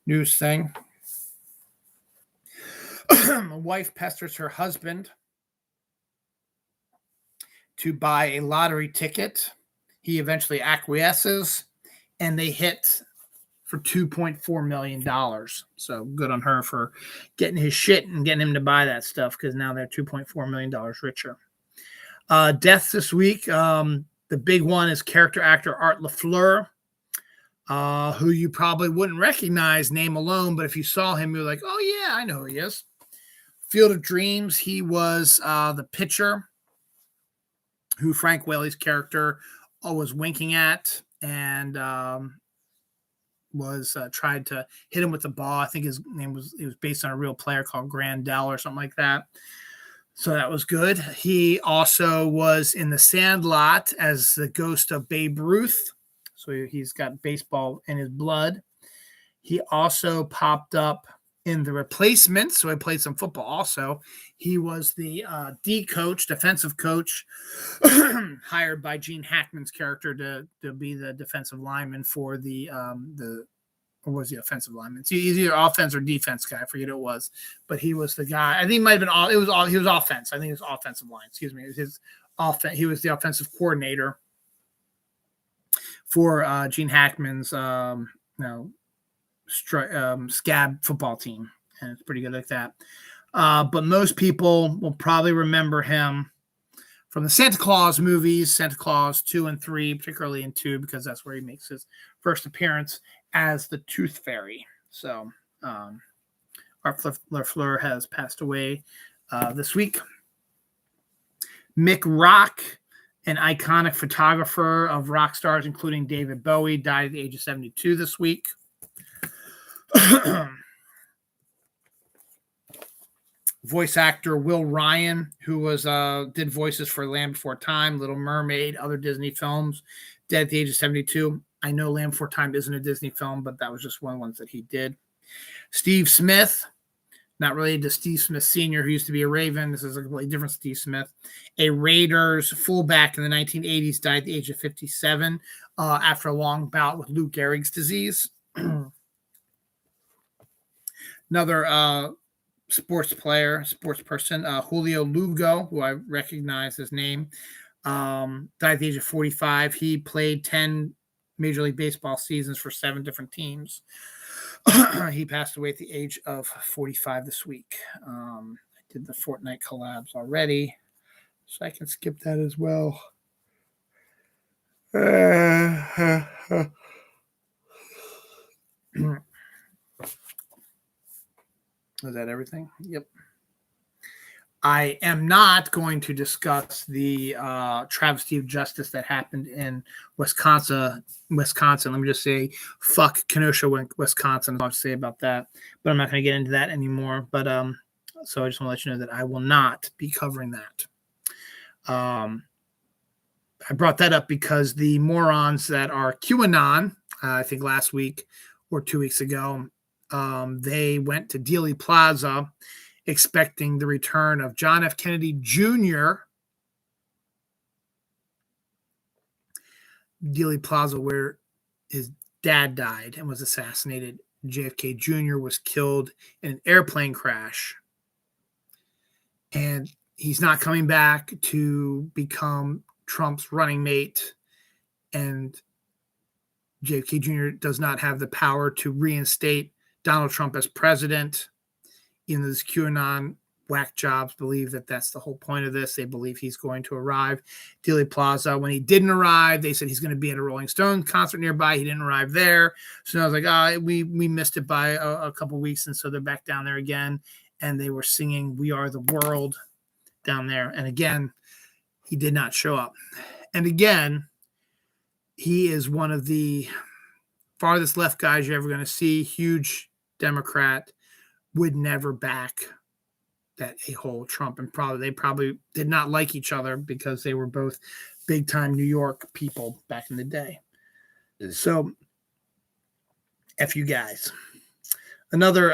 Speaker 1: news thing. A wife pesters her husband to buy a lottery ticket. He eventually acquiesces, and they hit for $2.4 million. So good on her for getting his shit and getting him to buy that stuff, because now they're $2.4 million richer. Deaths this week. The big one is character actor Art LaFleur, who you probably wouldn't recognize name alone, but if you saw him, you're like, oh yeah, I know who he is. Field of Dreams, he was the pitcher who Frank Whaley's character was winking at, and was tried to hit him with the ball. I think his name was based on a real player called Grandel or something like that. So that was good. He also was in The Sandlot as the ghost of Babe Ruth. So he's got baseball in his blood. He also popped up in The Replacements. So he played some football also. He was the D coach, defensive coach, hired by Gene Hackman's character to be the defensive lineman for or was he offensive lineman? He's either offense or defense guy. I forget who it was, but he was the guy. I think he might have been he was offense. I think it was offensive line. Excuse me. It was his offense. He was the offensive coordinator for Gene Hackman's scab football team, and it's pretty good like that. But most people will probably remember him from the Santa Claus movies, Santa Claus 2 and 3, particularly in 2, because that's where he makes his first appearance as the Tooth Fairy. So Art LaFleur has passed away this week. Mick Rock, an iconic photographer of rock stars, including David Bowie, died at the age of 72 this week. Voice actor Will Ryan, who was did voices for Land Before Time, Little Mermaid, other Disney films, dead at the age of 72. I know Land Before Time isn't a Disney film, but that was just one of the ones that he did. Steve Smith, not related to Steve Smith Sr., who used to be a Raven. This is a completely different Steve Smith. A Raiders fullback in the 1980s, died at the age of 57 after a long bout with Lou Gehrig's disease. Another sports person, Julio Lugo, who I recognize his name, died at the age of 45. He played 10 Major League Baseball seasons for 7 different teams. He passed away at the age of 45 this week. I did the Fortnite collabs already, so I can skip that as well. Is that everything? Yep. I am not going to discuss the travesty of justice that happened in Wisconsin. Let me just say, fuck Kenosha, Wisconsin. I'll say about that, but I'm not going to get into that anymore. But so I just want to let you know that I will not be covering that. I brought that up because the morons that are QAnon, I think last week or 2 weeks ago, they went to Dealey Plaza expecting the return of John F. Kennedy Jr. Dealey Plaza, where his dad died and was assassinated. JFK Jr. was killed in an airplane crash. And he's not coming back to become Trump's running mate. And JFK Jr. does not have the power to reinstate Donald Trump as president. You know, this QAnon whack jobs believe that that's the whole point of this. They believe he's going to arrive. Dealey Plaza, when he didn't arrive, they said he's going to be at a Rolling Stones concert nearby. He didn't arrive there. So I was like, we missed it by a couple weeks. And so they're back down there again. And they were singing We Are the World down there. And again, he did not show up. And again, he is one of the farthest left guys you're ever going to see. Huge Democrat. Would never back that a-hole Trump, and they probably did not like each other because they were both big time New York people back in the day. So, F you guys. Another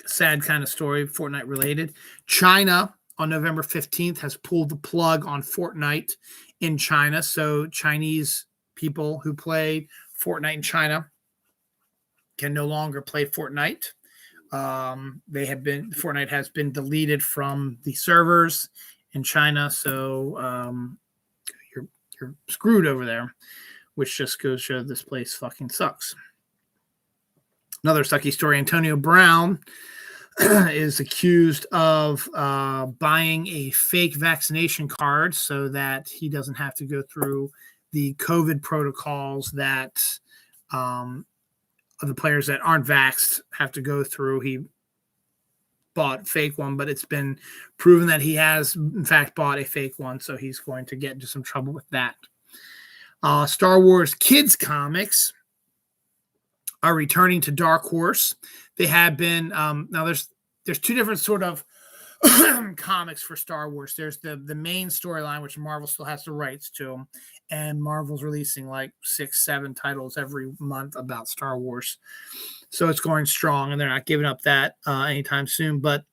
Speaker 1: sad kind of story, Fortnite related. China on November 15th has pulled the plug on Fortnite in China. So Chinese people who play Fortnite in China can no longer play Fortnite. Fortnite has been deleted from the servers in China. So you're screwed over there, which just goes to show this place fucking sucks. Another sucky story. Antonio Brown is accused of buying a fake vaccination card so that he doesn't have to go through the COVID protocols that the players that aren't vaxxed have to go through. He bought a fake one, but it's been proven that he has, in fact, bought a fake one, so he's going to get into some trouble with that. Star Wars kids comics are returning to Dark Horse. They have been now. There's two different sort of comics for Star Wars. There's the main storyline, which Marvel still has the rights to, and Marvel's releasing like 6-7 titles every month about Star Wars. So it's going strong, and they're not giving up that anytime soon. But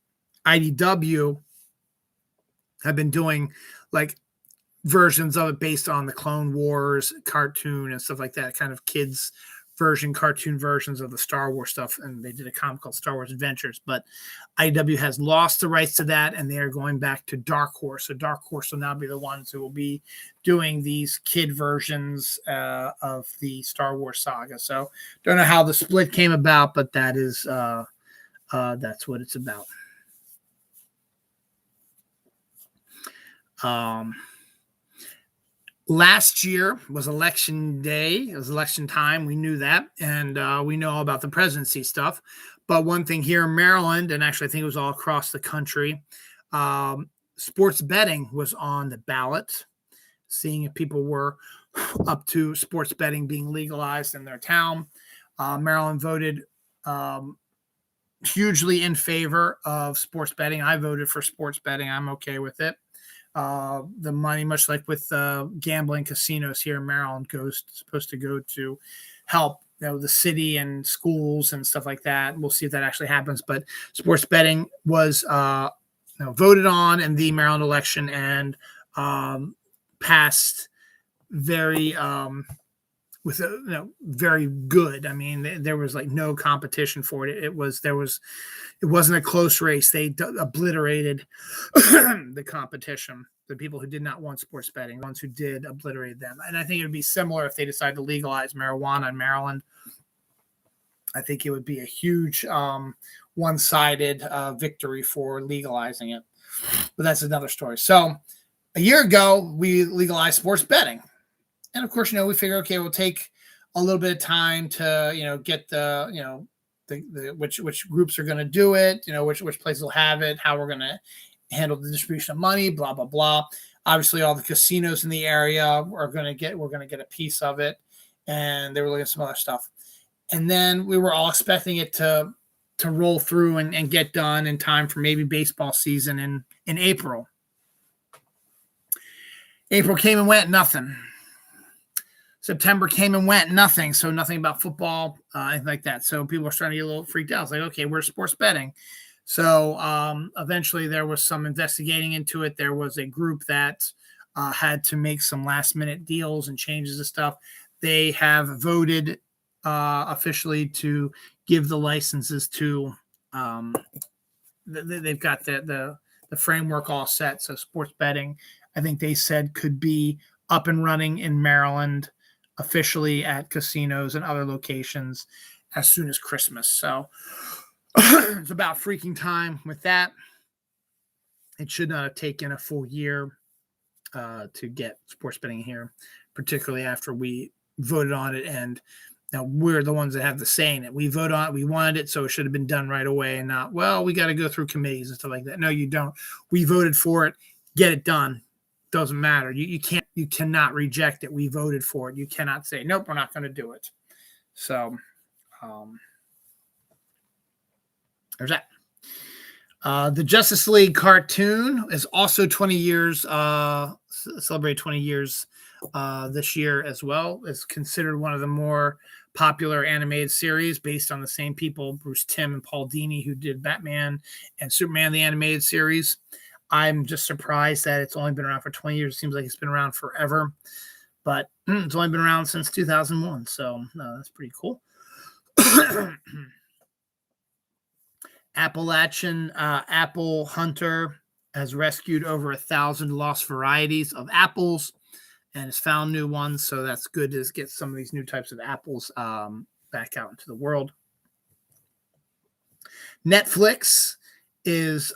Speaker 1: IDW have been doing like versions of it based on the Clone Wars cartoon and stuff like that, kind of kids cartoon versions of the Star Wars stuff. And they did a comic called Star Wars Adventures, but IDW has lost the rights to that, and they are going back to Dark Horse. So Dark Horse will now be the ones who will be doing these kid versions of the Star Wars saga. So don't know how the split came about, but that is that's what it's about. Last year was election day. It was election time. We knew that. And we know all about the presidency stuff. But one thing here in Maryland, and actually I think it was all across the country, sports betting was on the ballot, seeing if people were up to sports betting being legalized in their town. Maryland voted hugely in favor of sports betting. I voted for sports betting. I'm okay with it. The money, much like with gambling casinos here in Maryland, supposed to go to help the city and schools and stuff like that. We'll see if that actually happens. But sports betting was voted on in the Maryland election and passed very with very good. I mean, there was like no competition for it. It wasn't a close race. They obliterated the competition. The people who did not want sports betting, the ones who did, obliterated them. And I think it would be similar if they decided to legalize marijuana in Maryland. I think it would be a huge one-sided victory for legalizing it. But that's another story. So a year ago, we legalized sports betting. And of course, we figure, okay, we'll take a little bit of time to, get which groups are going to do it, which places will have it, how we're going to handle the distribution of money, blah, blah, blah. Obviously, all the casinos in the area we're going to get a piece of it. And they were looking at some other stuff. And then we were all expecting it to roll through and get done in time for maybe baseball season in April. April came and went, nothing. September came and went, nothing. So nothing about football, anything like that. So people were starting to get a little freaked out. It's like, okay, where's sports betting? So eventually there was some investigating into it. There was a group that had to make some last minute deals and changes and stuff. They have voted officially to give the licenses to, they've got the framework all set. So sports betting, I think they said could be up and running in Maryland officially at casinos and other locations as soon as Christmas. So it's about freaking time with that. It should not have taken a full year to get sports betting here, particularly after we voted on it. And now we're the ones that have the say in it. We vote on it. We wanted it, so it should have been done right away and not, well, we got to go through committees and stuff like that. No, you don't. We voted for it. Get it done. Doesn't matter. You cannot reject it. We voted for it. You cannot say, nope, we're not going to do it. So there's that. The Justice League cartoon is also 20 years, celebrate 20 years this year as well. It's considered one of the more popular animated series based on the same people, Bruce Timm and Paul Dini, who did Batman and Superman, the animated series. I'm just surprised that it's only been around for 20 years. It seems like it's been around forever, but it's only been around since 2001. So that's pretty cool. Appalachian apple hunter has rescued over 1,000 lost varieties of apples and has found new ones. So that's good to get some of these new types of apples back out into the world. Netflix is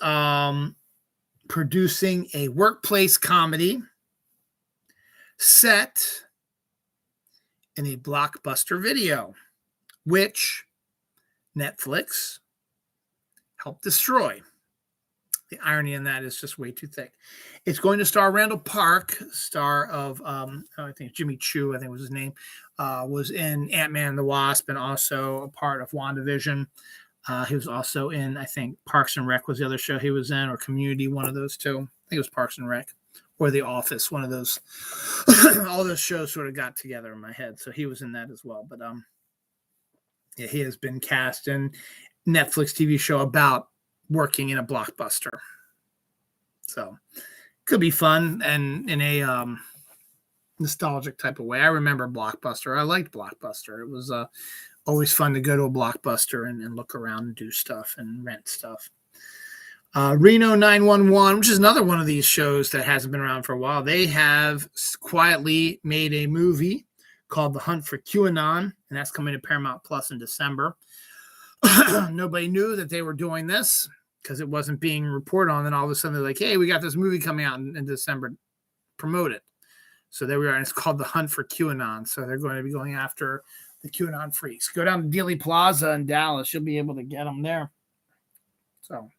Speaker 1: producing a workplace comedy set in a Blockbuster video, which Netflix helped destroy. The irony in that is just way too thick. It's going to star Randall Park, star of, I think Jimmy Choo, I think was his name, was in Ant-Man and the Wasp and also a part of WandaVision. He was also in, I think, Parks and Rec was the other show he was in, or Community, one of those two. I think it was Parks and Rec or The Office, one of those. All those shows sort of got together in my head. So he was in that as well. But yeah, he has been cast in Netflix TV show about working in a Blockbuster. So could be fun and in a nostalgic type of way. I remember Blockbuster. I liked Blockbuster. It was always fun to go to a Blockbuster and look around and do stuff and rent stuff. Reno 911, which is another one of these shows that hasn't been around for a while. They have quietly made a movie called The Hunt for QAnon, and that's coming to Paramount Plus in December. Nobody knew that they were doing this because it wasn't being reported on. And all of a sudden they're like, hey, we got this movie coming out in December. Promote it. So there we are. And it's called The Hunt for QAnon. So they're going to be going after the QAnon freaks. Go down to Dealey Plaza in Dallas. You'll be able to get them there. So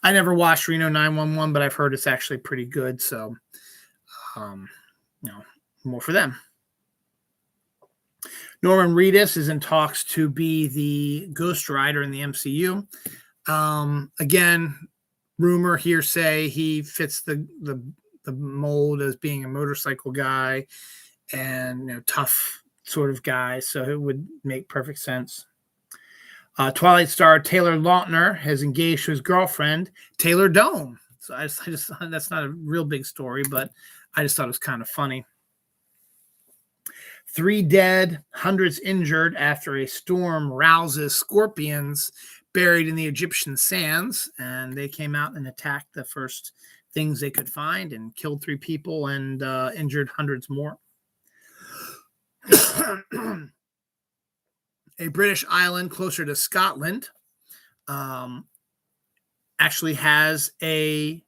Speaker 1: I never watched Reno 911, but I've heard it's actually pretty good. So, more for them. Norman Reedus is in talks to be the Ghost Rider in the MCU. Again, rumor, hearsay, he fits the mold as being a motorcycle guy and tough sort of guy. So it would make perfect sense. Twilight star Taylor Lautner has engaged to his girlfriend, Taylor Dome. So I just that's not a real big story, but I just thought it was kind of funny. 3 dead, hundreds injured after a storm rouses scorpions buried in the Egyptian sands. And they came out and attacked the first things they could find and killed 3 people and injured hundreds more. A British island closer to Scotland actually has a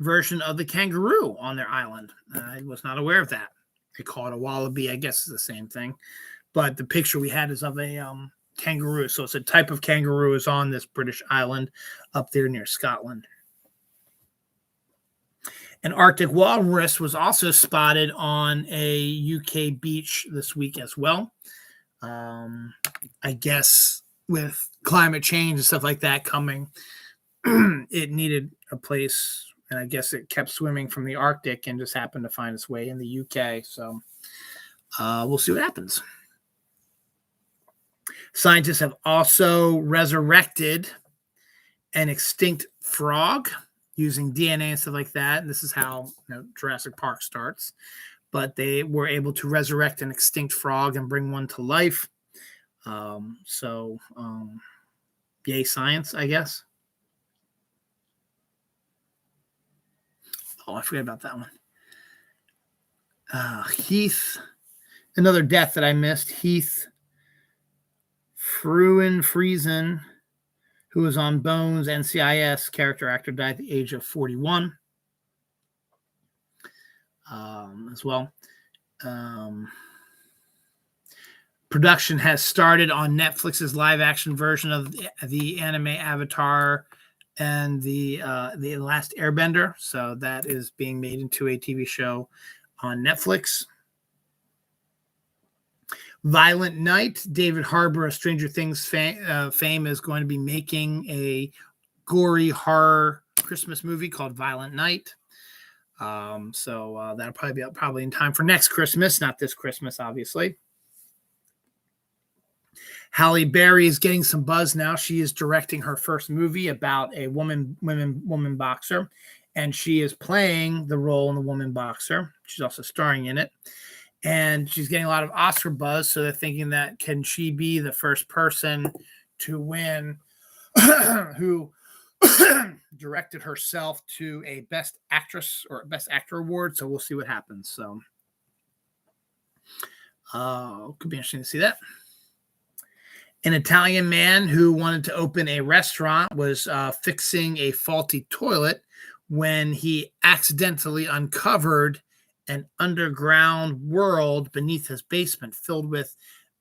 Speaker 1: version of the kangaroo on their island. I was not aware of that. They call it a wallaby. I guess it's the same thing. But the picture we had is of a kangaroo. So it's a type of kangaroo is on this British island up there near Scotland. An Arctic walrus was also spotted on a UK beach this week as well. I guess with climate change and stuff like that coming, it needed a place, and I guess it kept swimming from the Arctic and just happened to find its way in the UK. So we'll see what happens. Scientists have also resurrected an extinct frog using DNA and stuff like that. And this is how Jurassic Park starts. But they were able to resurrect an extinct frog and bring one to life. Yay science, I guess. Oh, I forgot about that one. Heath, another death that I missed. Heath Friesen, who was on Bones, NCIS character actor, died at the age of 41. As well. Production has started on Netflix's live-action version of the anime Avatar and the Last Airbender. So that is being made into a TV show on Netflix. Violent Night, David Harbour of Stranger Things fame is going to be making a gory horror Christmas movie called Violent Night. So that'll probably be up probably in time for next Christmas, not this Christmas, obviously. Halle Berry is getting some buzz now. She is directing her first movie about a woman boxer, and she is playing the role in the woman boxer. She's also starring in it, and she's getting a lot of Oscar buzz. So they're thinking that can she be the first person to win who directed herself to a Best Actress or Best Actor award. So we'll see what happens. So could be interesting to see that. An Italian man who wanted to open a restaurant was fixing a faulty toilet when he accidentally uncovered an underground world beneath his basement filled with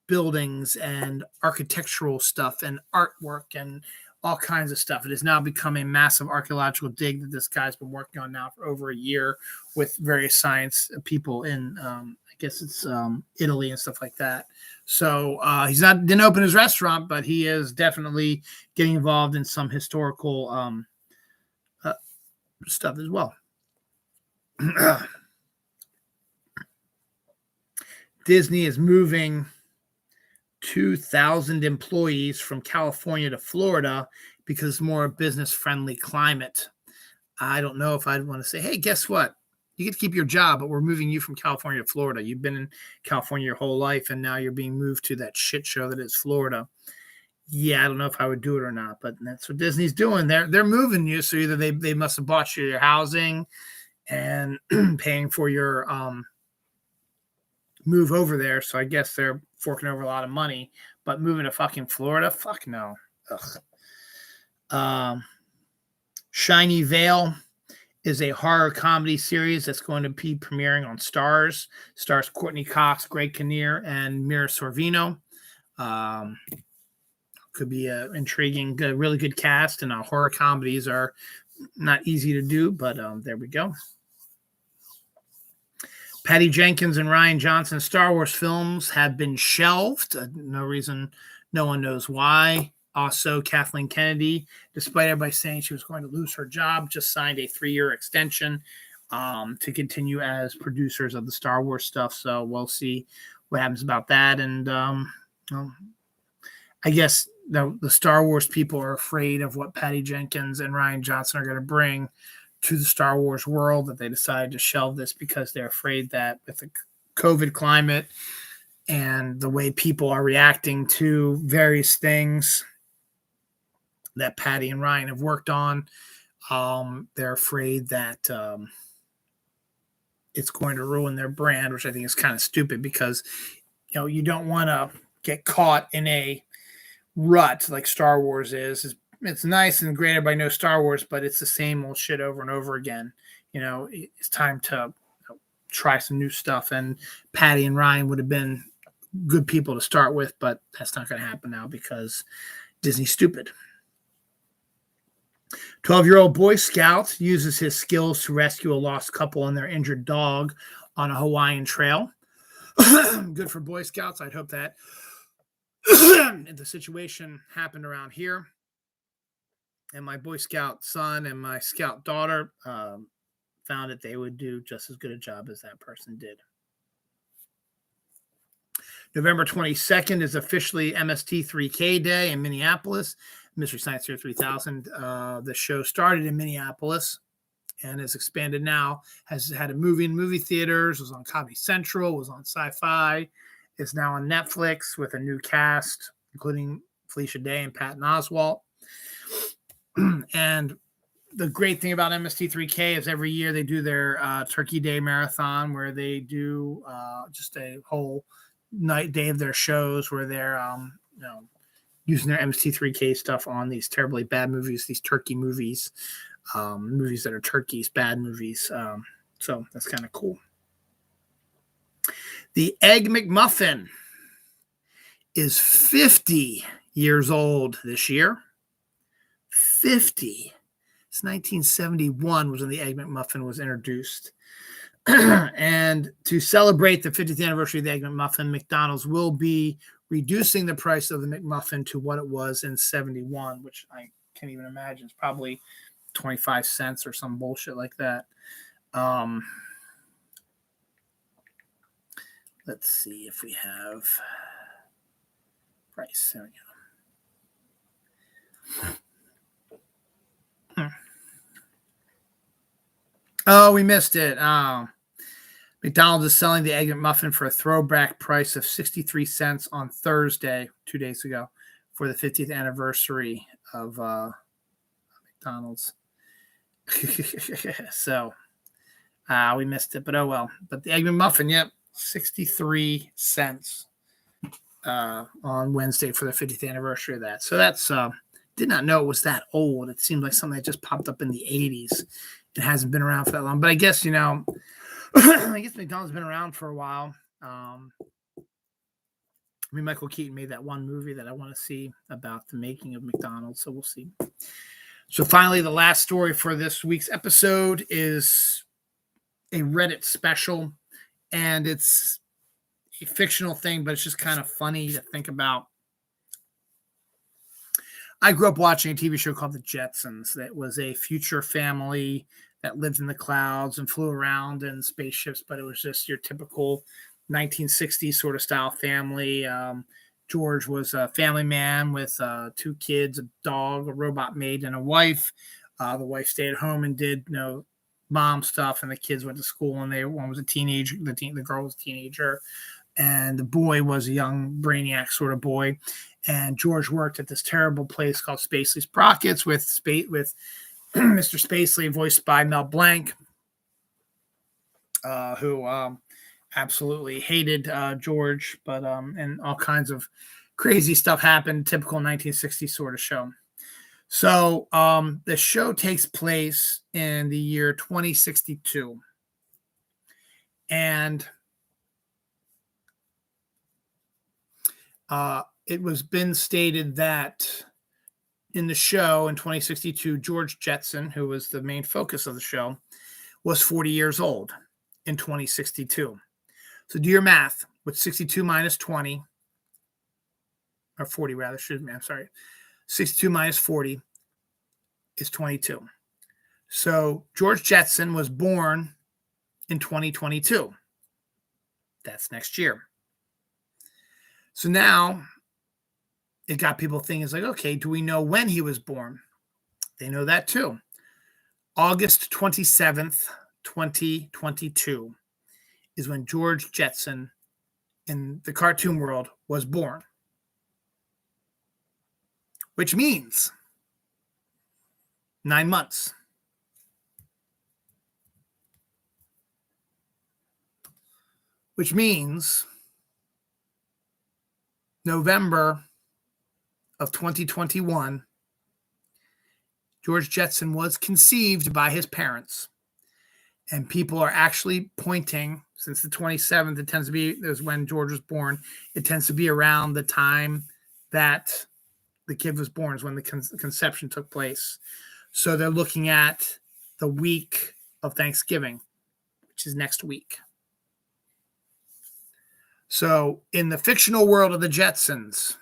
Speaker 1: buildings and architectural stuff and artwork and all kinds of stuff. It has now become a massive archaeological dig that this guy's been working on now for over a year with various science people in, I guess it's Italy and stuff like that. So he's didn't open his restaurant, but he is definitely getting involved in some historical stuff as well. Disney is moving 2,000 employees from California to Florida because it's more a business-friendly climate. I don't know if I'd want to say, hey, guess what? You get to keep your job, but we're moving you from California to Florida. You've been in California your whole life, and now you're being moved to that shit show that is Florida. Yeah, I don't know if I would do it or not, but that's what Disney's doing. They're moving you, so either they must have bought you your housing and paying for your move over there. So I guess they're forking over a lot of money, but moving to fucking Florida, fuck no. Shiny Veil is a horror comedy series that's going to be premiering on Stars. Stars Courtney Cox, Greg Kinnear, and Mira Sorvino. Could be an intriguing, really good cast, and horror comedies are not easy to do, but there we go. Patty Jenkins and Rian Johnson's Star Wars films have been shelved. No reason, no one knows why. Also, Kathleen Kennedy, despite everybody saying she was going to lose her job, just signed a 3-year extension to continue as producers of the Star Wars stuff. So we'll see what happens about that. And I guess the Star Wars people are afraid of what Patty Jenkins and Rian Johnson are going to bring to the Star Wars world, that they decided to shelve this because they're afraid that with the COVID climate and the way people are reacting to various things that Patty and Ryan have worked on, they're afraid that it's going to ruin their brand, which I think is kind of stupid because, you don't want to get caught in a rut like Star Wars is. It's nice and great. Everybody knows Star Wars, but it's the same old shit over and over again. It's time to try some new stuff. And Patty and Ryan would have been good people to start with, but that's not going to happen now because Disney's stupid. 12-year-old Boy Scout uses his skills to rescue a lost couple and their injured dog on a Hawaiian trail. Good for Boy Scouts. I'd hope that if the situation happened around here, and my Boy Scout son and my Scout daughter found that they would do just as good a job as that person did. November 22nd is officially MST3K Day in Minneapolis. Mystery Science Theater 3000. The show started in Minneapolis and has expanded now. Has had a movie in movie theaters, was on Comedy Central, was on Sci-Fi. It's now on Netflix with a new cast, including Felicia Day and Patton Oswalt. And the great thing about MST3K is every year they do their Turkey Day Marathon, where they do just a whole day of their shows where they're using their MST3K stuff on these terribly bad movies, these turkey movies, movies that are turkeys, bad movies. So that's kind of cool. The Egg Mcmuffin is 50 years old this year. 50. It's 1971 was when the Egg McMuffin was introduced. And to celebrate the 50th anniversary of the Egg McMuffin, McDonald's will be reducing the price of the McMuffin to what it was in 71, which I can't even imagine. It's probably 25 cents or some bullshit like that. Let's see if we have price. There we go. Oh, we missed it. McDonald's is selling the Egg Mcmuffin for a throwback price of 63 cents on Thursday, 2 days ago, for the 50th anniversary of McDonald's. So we missed it, but oh well. But the Egg Mcmuffin, yep, 63 cents on Wednesday for the 50th anniversary of that. So that's did not know it was that old. It seemed like something that just popped up in the 80s. It hasn't been around for that long, but I guess, I guess McDonald's been around for a while. Michael Keaton made that one movie that I want to see about the making of McDonald's, so we'll see. So finally, the last story for this week's episode is a Reddit special, and it's a fictional thing, but it's just kind of funny to think about. I grew up watching a TV show called The Jetsons that was a future family that lived in the clouds and flew around in spaceships, but it was just your typical 1960s sort of style family. George was a family man with 2 kids, a dog, a robot maid, and a wife. The wife stayed at home and did, mom stuff, and the kids went to school, and one was a teenager, the girl was a teenager, and the boy was a young brainiac sort of boy. And George worked at this terrible place called Spacely Sprockets with Mr. Spacely, voiced by Mel Blanc, who absolutely hated George, but and all kinds of crazy stuff happened. Typical 1960s sort of show. So the show takes place in the year 2062, and it was been stated that in the show in 2062, George Jetson, who was the main focus of the show, was 40 years old in 2062. So do your math. With 62 minus 20, or 40 rather, excuse me, I'm sorry. 62 minus 40 is 22. So George Jetson was born in 2022. That's next year. So now it got people thinking, it's like, okay, do we know when he was born? They know that too. August 27th, 2022 is when George Jetson in the cartoon world was born. Which means 9 months. Which means November of 2021, George Jetson was conceived by his parents. And people are actually pointing, since the 27th, it tends to be, is when George was born, it tends to be around the time that the kid was born, is when the conception took place. So they're looking at the week of Thanksgiving, which is next week. So in the fictional world of the Jetsons,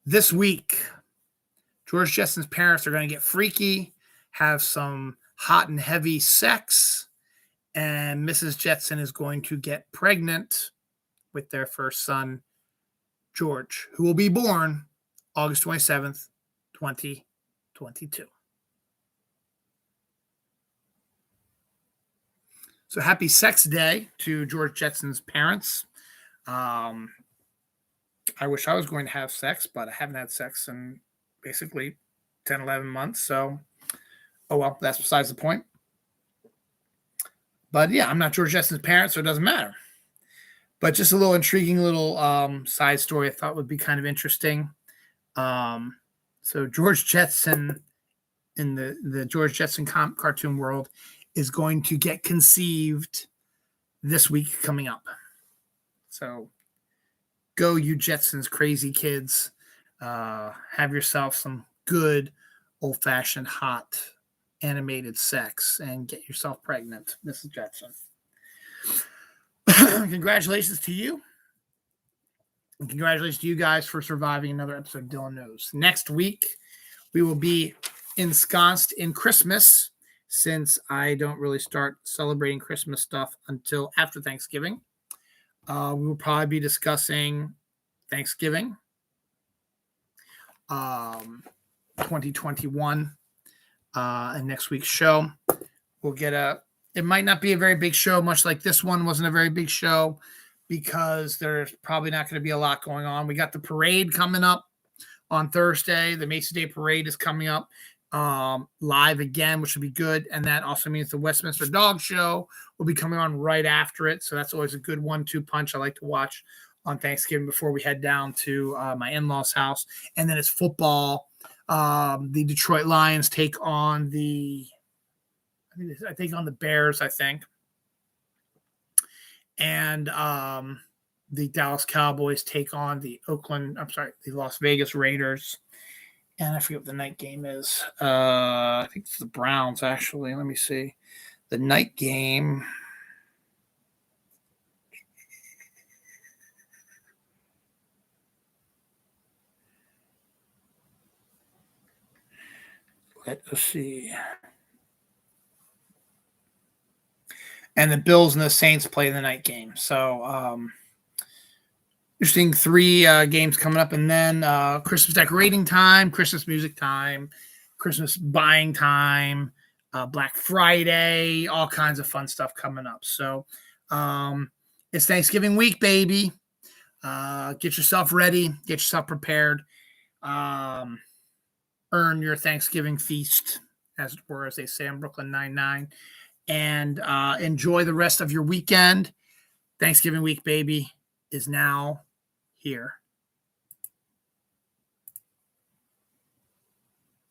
Speaker 1: this week, George Jetson's parents are going to get freaky, have some hot and heavy sex, and Mrs. Jetson is going to get pregnant with their first son, George, who will be born August 27th, 2022. So happy sex day to George Jetson's parents. I wish I was going to have sex, but I haven't had sex in basically 10, 11 months. So, oh well, that's besides the point. But yeah, I'm not George Jetson's parents, so it doesn't matter. But just a little intriguing little side story I thought would be kind of interesting. So George Jetson in the George Jetson cartoon world is going to get conceived this week coming up. So go, you Jetsons crazy kids. Have yourself some good old-fashioned hot animated sex and get yourself pregnant, Mrs. Jetson. Congratulations to you. And congratulations to you guys for surviving another episode of Dylan Knows. Next week, we will be ensconced in Christmas, since I don't really start celebrating Christmas stuff until after Thanksgiving. We will probably be discussing Thanksgiving 2021 in next week's show. We'll get it might not be a very big show, much like this one wasn't a very big show, because there's probably not going to be a lot going on. We got the parade coming up on Thursday. The Macy Day Parade is coming up live again, which will be good. And that also means the Westminster Dog Show will be coming on right after it. So that's always a good 1-2 punch I like to watch on Thanksgiving before we head down to my in-laws' house. And then it's football. The Detroit Lions take on the Bears, I think. And the Dallas Cowboys take on the Las Vegas Raiders. And I forget what the night game is. I think it's the Browns, actually. Let me see. The night game. Let us see. And the Bills and the Saints play the night game. So, interesting 3 games coming up. And then Christmas decorating time, Christmas music time, Christmas buying time, Black Friday, all kinds of fun stuff coming up. So, it's Thanksgiving week, baby. Get yourself ready. Get yourself prepared. Earn your Thanksgiving feast, as it were, as they say in Brooklyn Nine-Nine. And enjoy the rest of your weekend. Thanksgiving week, baby, is now here.